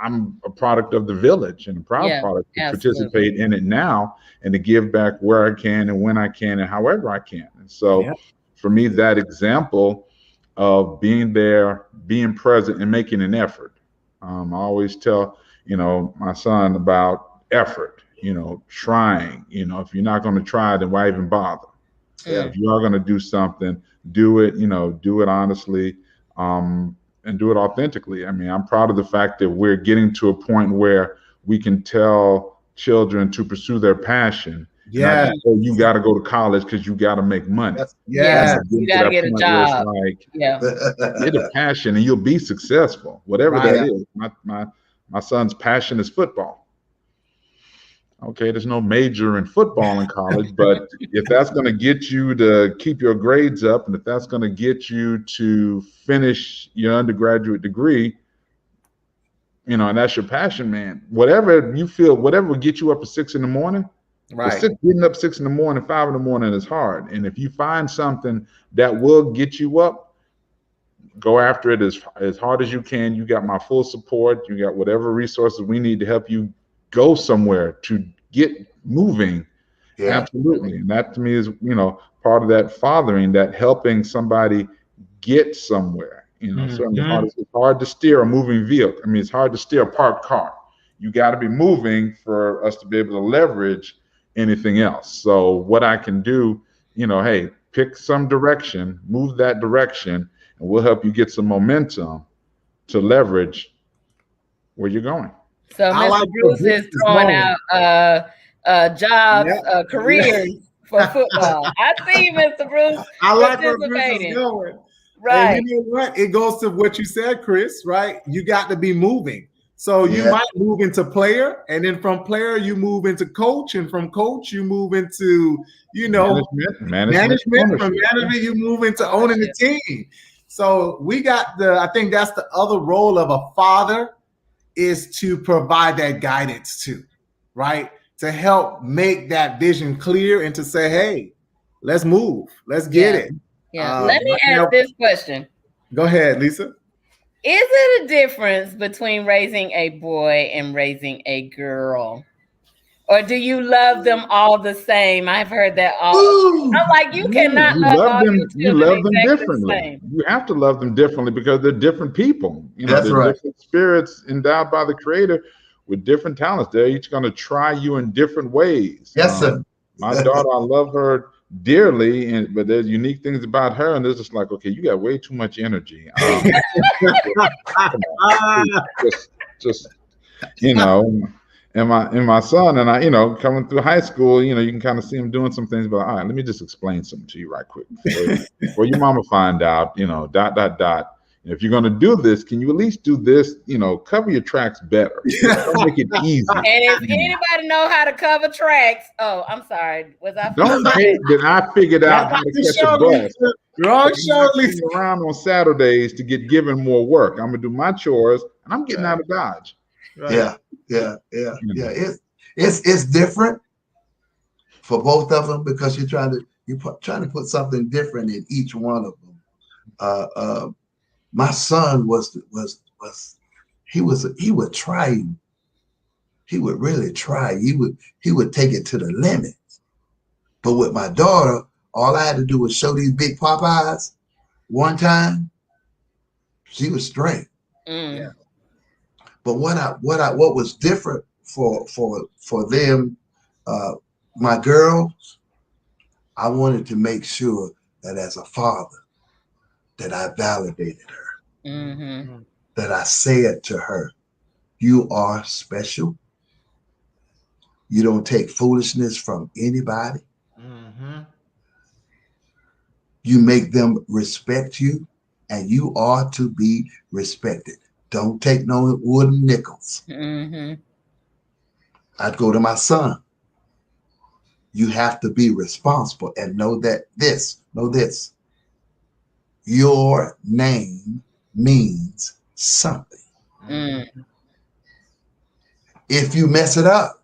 Speaker 4: I'm a product of the village and a proud product to participate in it now and to give back where I can and when I can and however I can. And so for me, that example of being there, being present and making an effort. I always tell, my son about effort, trying, if you're not going to try, then why even bother? If you are going to do something, do it, do it honestly, and do it authentically. I mean, I'm proud of the fact that we're getting to a point where we can tell children to pursue their passion.
Speaker 5: Yeah.
Speaker 4: You got to go to college because you got to make money.
Speaker 5: Yeah.
Speaker 3: You got to get a job.
Speaker 4: Get a passion and you'll be successful, whatever that is. My son's passion is football. Okay, there's no major in football in college, but if that's going to get you to keep your grades up, and if that's going to get you to finish your undergraduate degree, and that's your passion, man, whatever you feel, whatever will get you up at 6 a.m.
Speaker 5: Right.
Speaker 4: Getting up 6 a.m, 5 a.m. is hard. And if you find something that will get you up, go after it as hard as you can. You got my full support. You got whatever resources we need to help you go somewhere to get moving. Absolutely. And that to me is, part of that fathering, that helping somebody get somewhere. Certainly it's hard to steer a moving vehicle. I mean, it's hard to steer a parked car. You got to be moving for us to be able to leverage anything else. So what I can do, hey, pick some direction, move that direction, and we'll help you get some momentum to leverage where you're going.
Speaker 3: So Mr. Bruce is throwing out jobs, careers for football. I see Mr. Bruce.
Speaker 5: I like where Bruce is going.
Speaker 3: Right.
Speaker 5: And you know what? It goes to what you said, Chris, right? You got to be moving. So you might move into player, and then from player, you move into coach, and from coach, you move into, management. From management, you move into owning the team. So we got I think that's the other role of a father, is to provide that guidance too, right? To help make that vision clear and to say, hey, let's move. Let's get it.
Speaker 3: Yeah. Let me ask this question.
Speaker 5: Go ahead, Lisa.
Speaker 3: Is it a difference between raising a boy and raising a girl? Or do you love them all the same? I've heard that all. I'm like, you cannot love all your
Speaker 4: You
Speaker 3: children
Speaker 4: love them
Speaker 3: exactly the
Speaker 4: differently.
Speaker 3: same.
Speaker 4: You have to love them differently because they're different people. You know,
Speaker 2: That's
Speaker 4: they're
Speaker 2: right.
Speaker 4: different spirits endowed by the Creator with different talents. They're each going to try you in different ways.
Speaker 2: Yes, sir.
Speaker 4: My daughter, I love her dearly, but there's unique things about her, and it's just like, okay, you got way too much energy. Just you know. And my son and I, you know, coming through high school, you know, you can kind of see him doing some things, but all right, let me just explain something to you right quick before your mama find out, you know, ... If you're going to do this, can you at least do this? You know, cover your tracks better. Don't make it easy.
Speaker 3: And if anybody know how to cover tracks, oh, I'm sorry. Was I?
Speaker 4: Don't hate that I figured out how to catch a bus.
Speaker 5: Wrong show, Lisa.
Speaker 4: Around on Saturdays to get given more work. I'm gonna do my chores, and I'm getting out of Dodge.
Speaker 2: Right. Yeah. It's different for both of them because you're trying to put something different in each one of them. My son he would try you. He would really try. He would take it to the limit. But with my daughter, all I had to do was show these big pop eyes one time. She was straight.
Speaker 5: Yeah.
Speaker 2: But what was different for them, my girls, I wanted to make sure that as a father, that I validated her,
Speaker 3: Mm-hmm.
Speaker 2: that I said to her, you are special. You don't take foolishness from anybody.
Speaker 5: Mm-hmm.
Speaker 2: You make them respect you, and you are to be respected. Don't take no wooden nickels.
Speaker 3: Mm-hmm.
Speaker 2: I'd go to my son. You have to be responsible and know this. Your name means something.
Speaker 3: Mm.
Speaker 2: If you mess it up,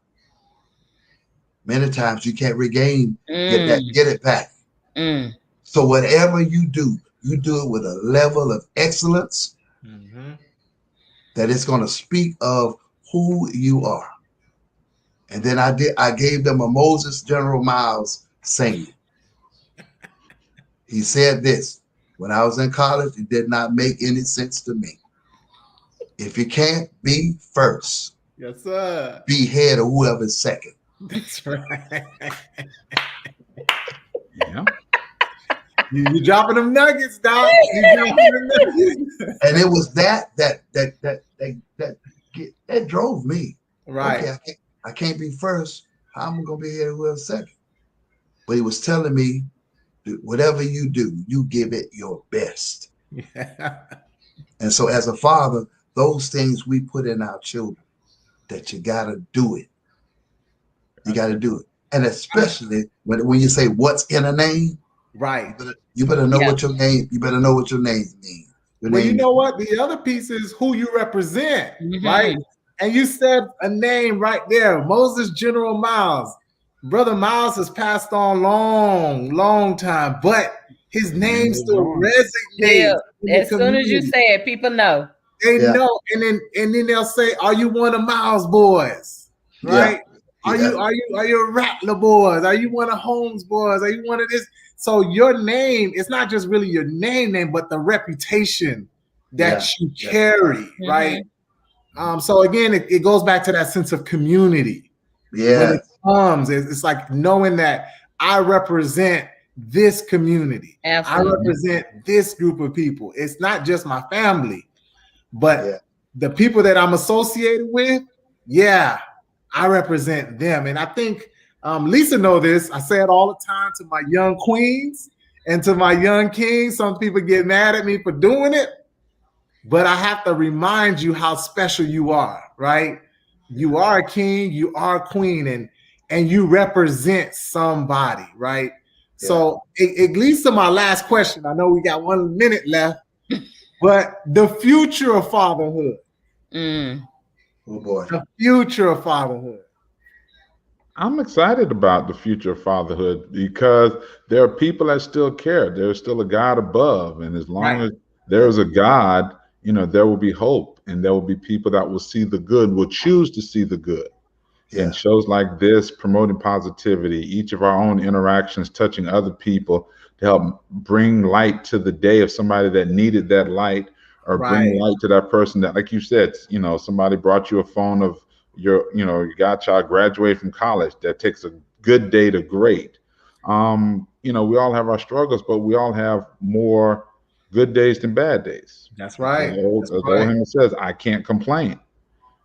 Speaker 2: many times you can't get it back.
Speaker 3: Mm.
Speaker 2: So whatever you do it with a level of excellence that it's going to speak of who you are. And then I gave them a Moses General Miles saying. He said this, when I was in college, it did not make any sense to me. If you can't be first,
Speaker 5: yes, sir,
Speaker 2: be head of whoever's second.
Speaker 5: That's right.
Speaker 4: Yeah.
Speaker 5: You dropping them nuggets, Doc.
Speaker 2: And it was that drove me.
Speaker 5: Right.
Speaker 2: Okay, I can't be first. How am I gonna be head of whoever's second? But he was telling me, whatever you do, you give it your best.
Speaker 5: Yeah.
Speaker 2: And so as a father, those things we put in our children, that you gotta do it. You gotta do it. And especially when you say what's in a name,
Speaker 5: right.
Speaker 2: You better know what your name, you better know what your name means.
Speaker 5: Well, you know what? The other piece is who you represent, right? And you said a name right there, Moses General Miles. Brother Miles has passed on long time, but his name still resonates.
Speaker 3: As soon as you say it, people know.
Speaker 5: They know, and then they'll say, "Are you one of Miles' boys?" Right? Are you a Rattler boys? Are you one of Holmes boys? Are you one of this? So your name, it's not just really your name, but the reputation that you carry, right? So again, it goes back to that sense of community.
Speaker 2: Yeah.
Speaker 5: When it comes, it's like knowing that I represent this community. Absolutely. I represent this group of people. It's not just my family, but the people that I'm associated with, I represent them. And I think Lisa know this. I say it all the time to my young queens and to my young kings. Some people get mad at me for doing it, but I have to remind you how special you are, right? You are a king, you are a queen, and you represent somebody, right? Yeah. So it leads to my last question. I know we got 1 minute left, but the future of fatherhood.
Speaker 2: Oh boy.
Speaker 5: The future of fatherhood.
Speaker 4: I'm excited about the future of fatherhood because there are people that still care. There's still a God above. And as long as there's a God, there will be hope, and there will be people that will see the good, will choose to see the good.
Speaker 2: Yeah.
Speaker 4: And shows like this, promoting positivity, each of our own interactions, touching other people to help bring light to the day of somebody that needed that light, or bring light to that person that, like you said, somebody brought you a phone of your godchild graduated from college. That takes a good day to great. We all have our struggles, but we all have more good days than bad days.
Speaker 5: That's right.
Speaker 4: As old hymn says, I can't complain.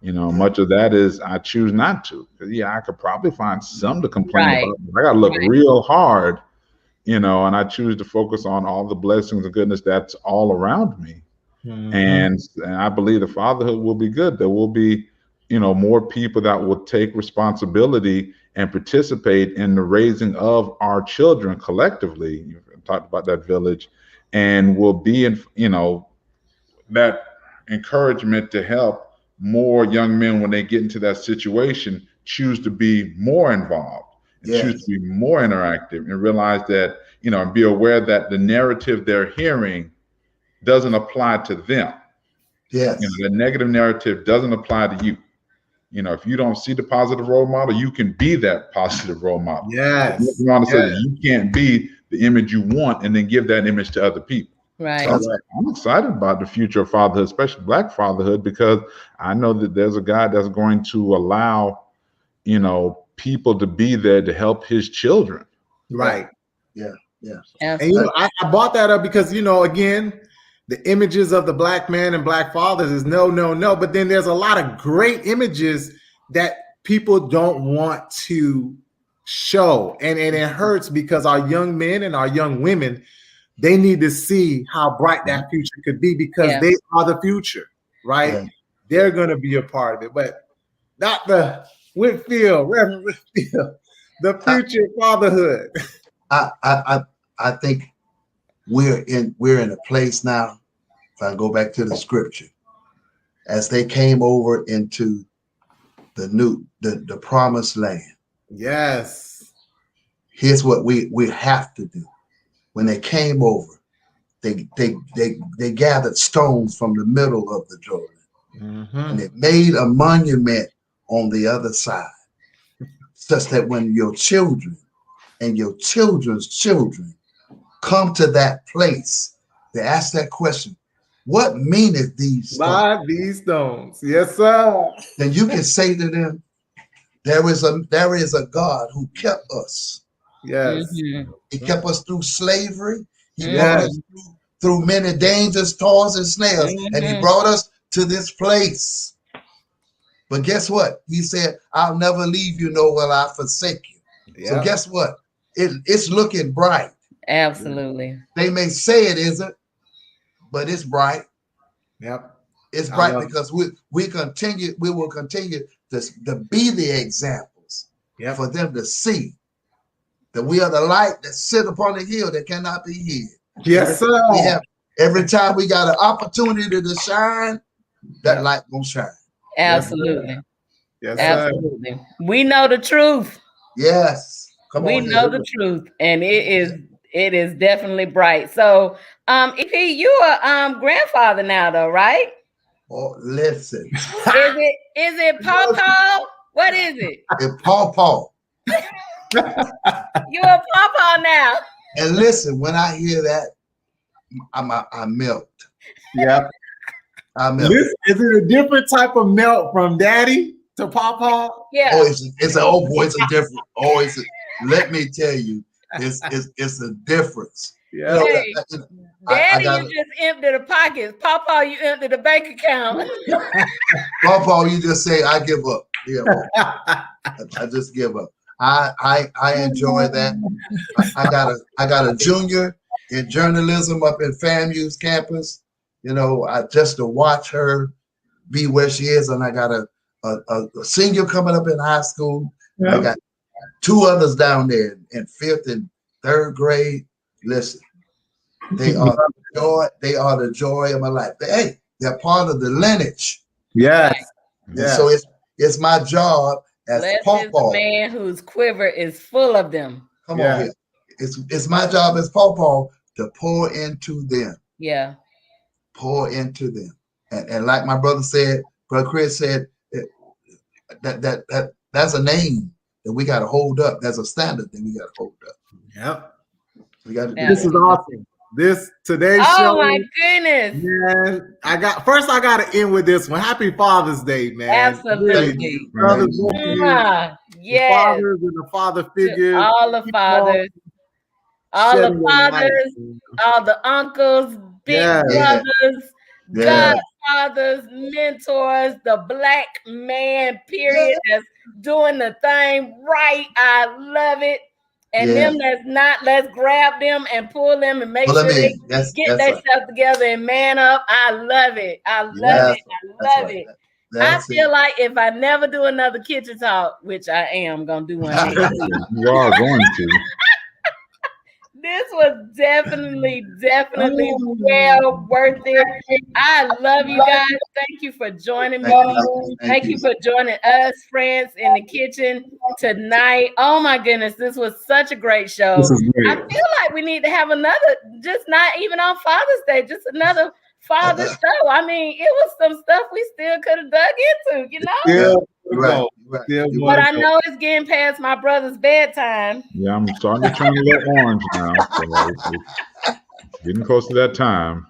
Speaker 4: Much of that is I choose not to. I could probably find some to complain about. But I got to look real hard, and I choose to focus on all the blessings and goodness that's all around me. Mm-hmm. And I believe the fatherhood will be good. There will be, more people that will take responsibility and participate in the raising of our children collectively. You talked about that village, and will be in, that encouragement to help more young men, when they get into that situation, choose to be more involved, and choose to be more interactive, and realize that, and be aware that the narrative they're hearing doesn't apply to them.
Speaker 2: Yes.
Speaker 4: The negative narrative doesn't apply to you. If you don't see the positive role model, you can be that positive role model.
Speaker 5: Yes.
Speaker 4: You want to say that you can't be the image you want and then give that image to other people.
Speaker 3: Right.
Speaker 4: So I'm excited about the future of fatherhood, especially Black fatherhood, because I know that there's a God that's going to allow, people to be there to help his children.
Speaker 5: Right.
Speaker 2: Yeah.
Speaker 5: And I brought that up because, again, the images of the Black man and Black fathers is no. But then there's a lot of great images that people don't want to show. And it hurts because our young men and our young women, they need to see how bright that future could be, because they are the future, right? Yeah. They're going to be a part of it. But Dr. Whitfield, Reverend Whitfield, the future of fatherhood.
Speaker 2: I think we're in a place now, if I go back to the scripture, as they came over into the promised land.
Speaker 5: Yes.
Speaker 2: Here's what we have to do. When they came over, they gathered stones from the middle of the Jordan, and they made a monument on the other side, such that when your children and your children's children come to that place, they ask that question, what meaneth these stones?
Speaker 5: By these stones. Yes, sir.
Speaker 2: Then you can say to them, there is a God who kept us.
Speaker 5: Yes.
Speaker 2: Mm-hmm. He kept us through slavery. He brought us through many dangers, toils, and snares, and he brought us to this place. But guess what? He said, I'll never leave you, nor will I forsake you. Yep. So guess what? It's looking bright.
Speaker 3: Absolutely.
Speaker 2: They may say it isn't, but it's bright.
Speaker 5: Yep.
Speaker 2: It's bright because we will continue to be the examples for them to see that we are the light that sit upon the hill that cannot be hid.
Speaker 5: Yes, sir.
Speaker 2: Every time we got an opportunity to shine, that light gonna shine.
Speaker 3: Absolutely.
Speaker 5: Yes,
Speaker 3: absolutely. Sir. We know the truth.
Speaker 2: Yes.
Speaker 3: We know the truth, and it is definitely bright. So, EP, you are grandfather now, though, right?
Speaker 2: Oh, listen.
Speaker 3: Is it Paw Paw? What is it?
Speaker 2: It's Paw Paw.
Speaker 3: You're a Paw Paw now.
Speaker 2: And listen, when I hear that, I melt.
Speaker 5: Yep.
Speaker 2: I melt.
Speaker 5: Is it a different type of melt from daddy to Paw Paw?
Speaker 3: Yeah.
Speaker 2: Oh, it's a different. Oh, let me tell you, it's a difference.
Speaker 5: Yeah.
Speaker 3: Hey, Daddy, you just empty the pockets. Paw Paw, you empty the bank account.
Speaker 2: Paw Paw, you just say, I give up. Yeah, I just give up. I enjoy that. I got a junior in journalism up in FAMU's campus. Just to watch her be where she is, and I got a senior coming up in high school. Yep. I got 2 others down there in 5th and 3rd grade. Listen, they are the joy. They are the joy of my life. They're part of the lineage.
Speaker 5: Yes.
Speaker 2: Yeah. So it's my job as Paw Paw.
Speaker 3: Man whose quiver is full of them.
Speaker 2: Come on here. It's my job as Paw Paw to pour into them.
Speaker 3: Yeah.
Speaker 2: Pour into them. And like my brother Chris said, that's a name that we got to hold up. That's a standard that we got to hold up.
Speaker 5: Yep.
Speaker 2: We got to do
Speaker 5: This
Speaker 2: that.
Speaker 5: is awesome. Today's show.
Speaker 3: Oh my goodness.
Speaker 5: Man, I got to end with this one. Happy Father's Day, man.
Speaker 3: Absolutely.
Speaker 5: Brothers, both of you, the
Speaker 3: yes.
Speaker 5: fathers and the father figures.
Speaker 3: All the fathers. All the fathers, all the uncles, big brothers, godfathers, mentors, the black man, period, that's doing the thing right. I love it. And them that's not, let's grab them and pull them and make sure they get themselves together and man up. I love it. I love it. I love it. I feel like if I never do another kitchen talk, which I am going to do one next week.
Speaker 4: You are going to.
Speaker 3: This was definitely well worth it. I love you guys. Thank you for joining me. Thank you for joining us, friends, in the kitchen tonight. Oh my goodness, this was such a great show. I feel like we need to have another, just not even on Father's Day, just another Father's show. I mean, it was some stuff we still could have dug into, you know?
Speaker 2: Right.
Speaker 3: But I know it's getting past my brother's bedtime.
Speaker 4: Yeah, I'm starting to turn a little orange now. So it's getting close to that time.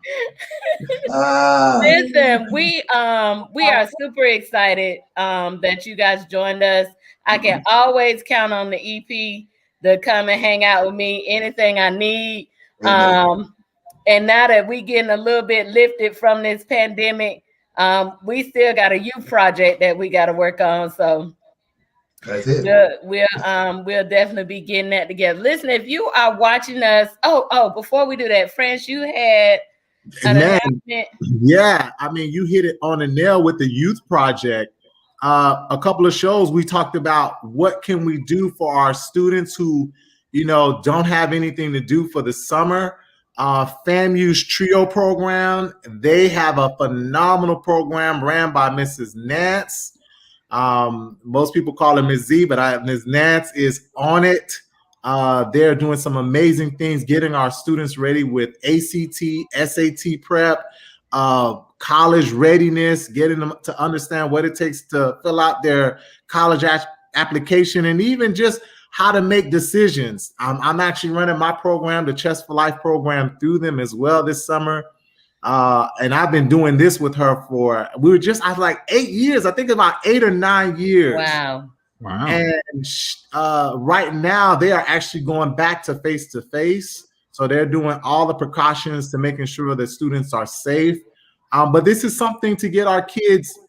Speaker 3: Listen, we are super excited that you guys joined us. I can always count on the EP to come and hang out with me. Anything I need. And now that we getting a little bit lifted from this pandemic, we still got a youth project that we got to work on. So
Speaker 2: that's it.
Speaker 3: We'll definitely be getting that together. Listen, if you are watching us, before we do that, French, you had an announcement.
Speaker 5: Yeah, I mean, you hit it on the nail with the youth project. A couple of shows we talked about what can we do for our students who, don't have anything to do for the summer. FAMU's Trio program, they have a phenomenal program ran by Mrs. Nance. Most people call her Ms. Z, but Ms. Nance is on it. They're doing some amazing things, getting our students ready with ACT, SAT prep, college readiness, getting them to understand what it takes to fill out their college application, and even just how to make decisions. I'm actually running my program, the Chess for Life program, through them as well this summer. And I've been doing this with her I was like 8 years, I think about 8 or 9 years.
Speaker 3: Wow.
Speaker 5: And right now they are actually going back to face-to-face. So they're doing all the precautions to making sure that students are safe. But this is something to get our kids,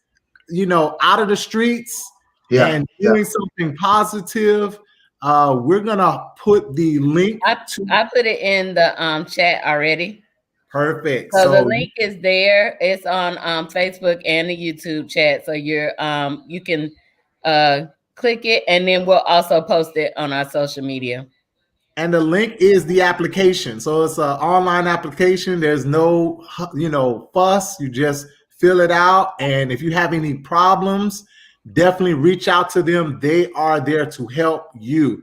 Speaker 5: out of the streets and doing something positive. We're gonna put the link.
Speaker 3: I put it in the chat already.
Speaker 5: Perfect.
Speaker 3: So the link is there. It's on Facebook and the YouTube chat. So you can click it, and then we'll also post it on our social media.
Speaker 5: And the link is the application. So it's an online application. There's no fuss. You just fill it out, and if you have any problems, definitely reach out to them. They are there to help you.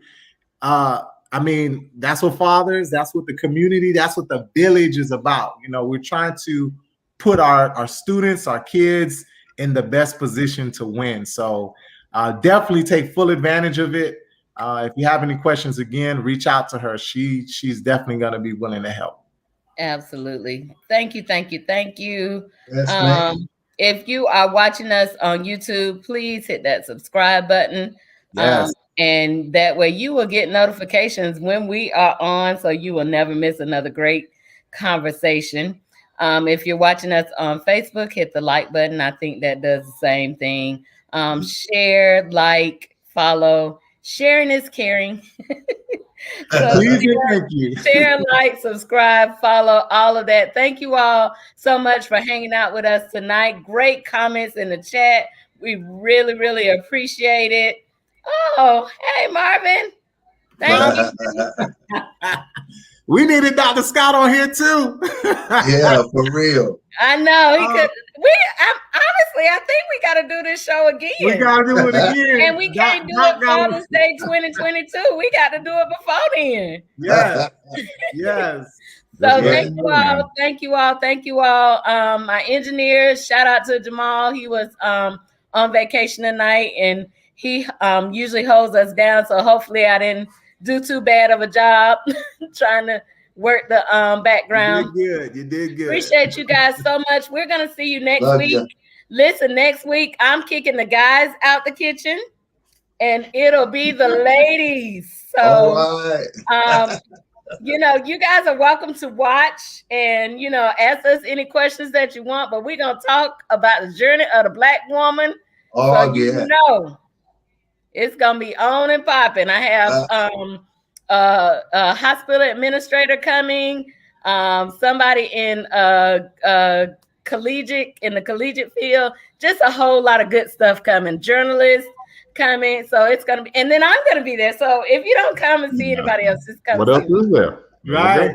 Speaker 5: I mean, that's what fathers, that's what the community, that's what the village is about. We're trying to put our students, our kids in the best position to win. So definitely take full advantage of it. If you have any questions, again, reach out to her. She's definitely going to be willing to help.
Speaker 3: Absolutely. Thank you.
Speaker 2: Yes,
Speaker 3: if you are watching us on YouTube, please hit that subscribe button.
Speaker 5: Yes.
Speaker 3: And that way you will get notifications when we are on, so you will never miss another great conversation. If you're watching us on Facebook, hit the like button. I think that does the same thing. Share, like, follow. Sharing is caring. So
Speaker 5: please and thank you.
Speaker 3: Share, like, subscribe, follow, all of that. Thank you all so much for hanging out with us tonight. Great comments in the chat. We really, really appreciate it. Oh, hey, Marvin. Thank you.
Speaker 5: We needed Dr. Scott on here too.
Speaker 2: Yeah, for real.
Speaker 3: I know. Honestly, I think we got to do this show again.
Speaker 5: We got to do it again.
Speaker 3: And we can't do it Father's Day 2022. We got to do it before then.
Speaker 5: Yes. Yes.
Speaker 3: So
Speaker 2: Yeah.
Speaker 3: thank you all. Thank you all. Thank you all. My engineers, shout out to Jamal. He was on vacation tonight and he usually holds us down. So hopefully I didn't do too bad of a job trying to work the background.
Speaker 5: You did good.
Speaker 3: Appreciate you guys so much. We're gonna see you next
Speaker 2: Love
Speaker 3: week.
Speaker 2: ya.
Speaker 3: Listen, next week I'm kicking the guys out the kitchen and it'll be the ladies. So
Speaker 2: All right.
Speaker 3: you know, you guys are welcome to watch and, you know, ask us any questions that you want, but we're going to talk about the journey of the Black woman.
Speaker 2: Oh,
Speaker 3: so you
Speaker 2: yeah.
Speaker 3: know, it's going to be on and popping. I have a hospital administrator coming, somebody in the collegiate field, just a whole lot of good stuff coming, journalists coming. So it's going to be, and then I'm going to be there. So if you don't come and see anybody else, just come.
Speaker 4: What else is there?
Speaker 5: Right.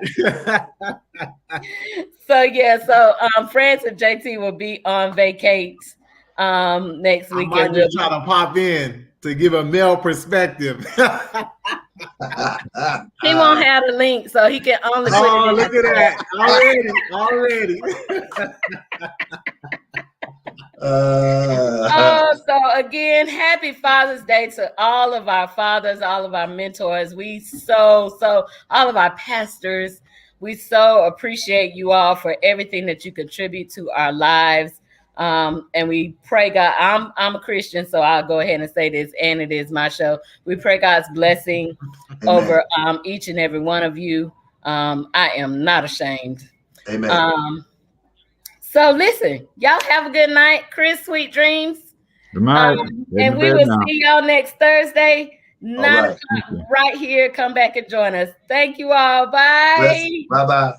Speaker 3: So yeah, so France and JT will be on vacate next week.
Speaker 5: I might just try to pop in to give a male perspective.
Speaker 3: He won't have the link, so he can only.
Speaker 5: Oh, look at that! Already.
Speaker 3: So again, happy Father's Day to all of our fathers, all of our mentors. All of our pastors, we so appreciate you all for everything that you contribute to our lives. And we pray God, I'm a Christian, so I'll go ahead and say this, and it is my show. We pray God's blessing over each and every one of you. I am not ashamed.
Speaker 2: Amen.
Speaker 3: So listen, y'all have a good night. Chris, sweet dreams.
Speaker 4: Good night.
Speaker 3: And we will see y'all next Thursday, 9 o'clock, right here. Come back and join us. Thank you all. Bye.
Speaker 2: Bye-bye.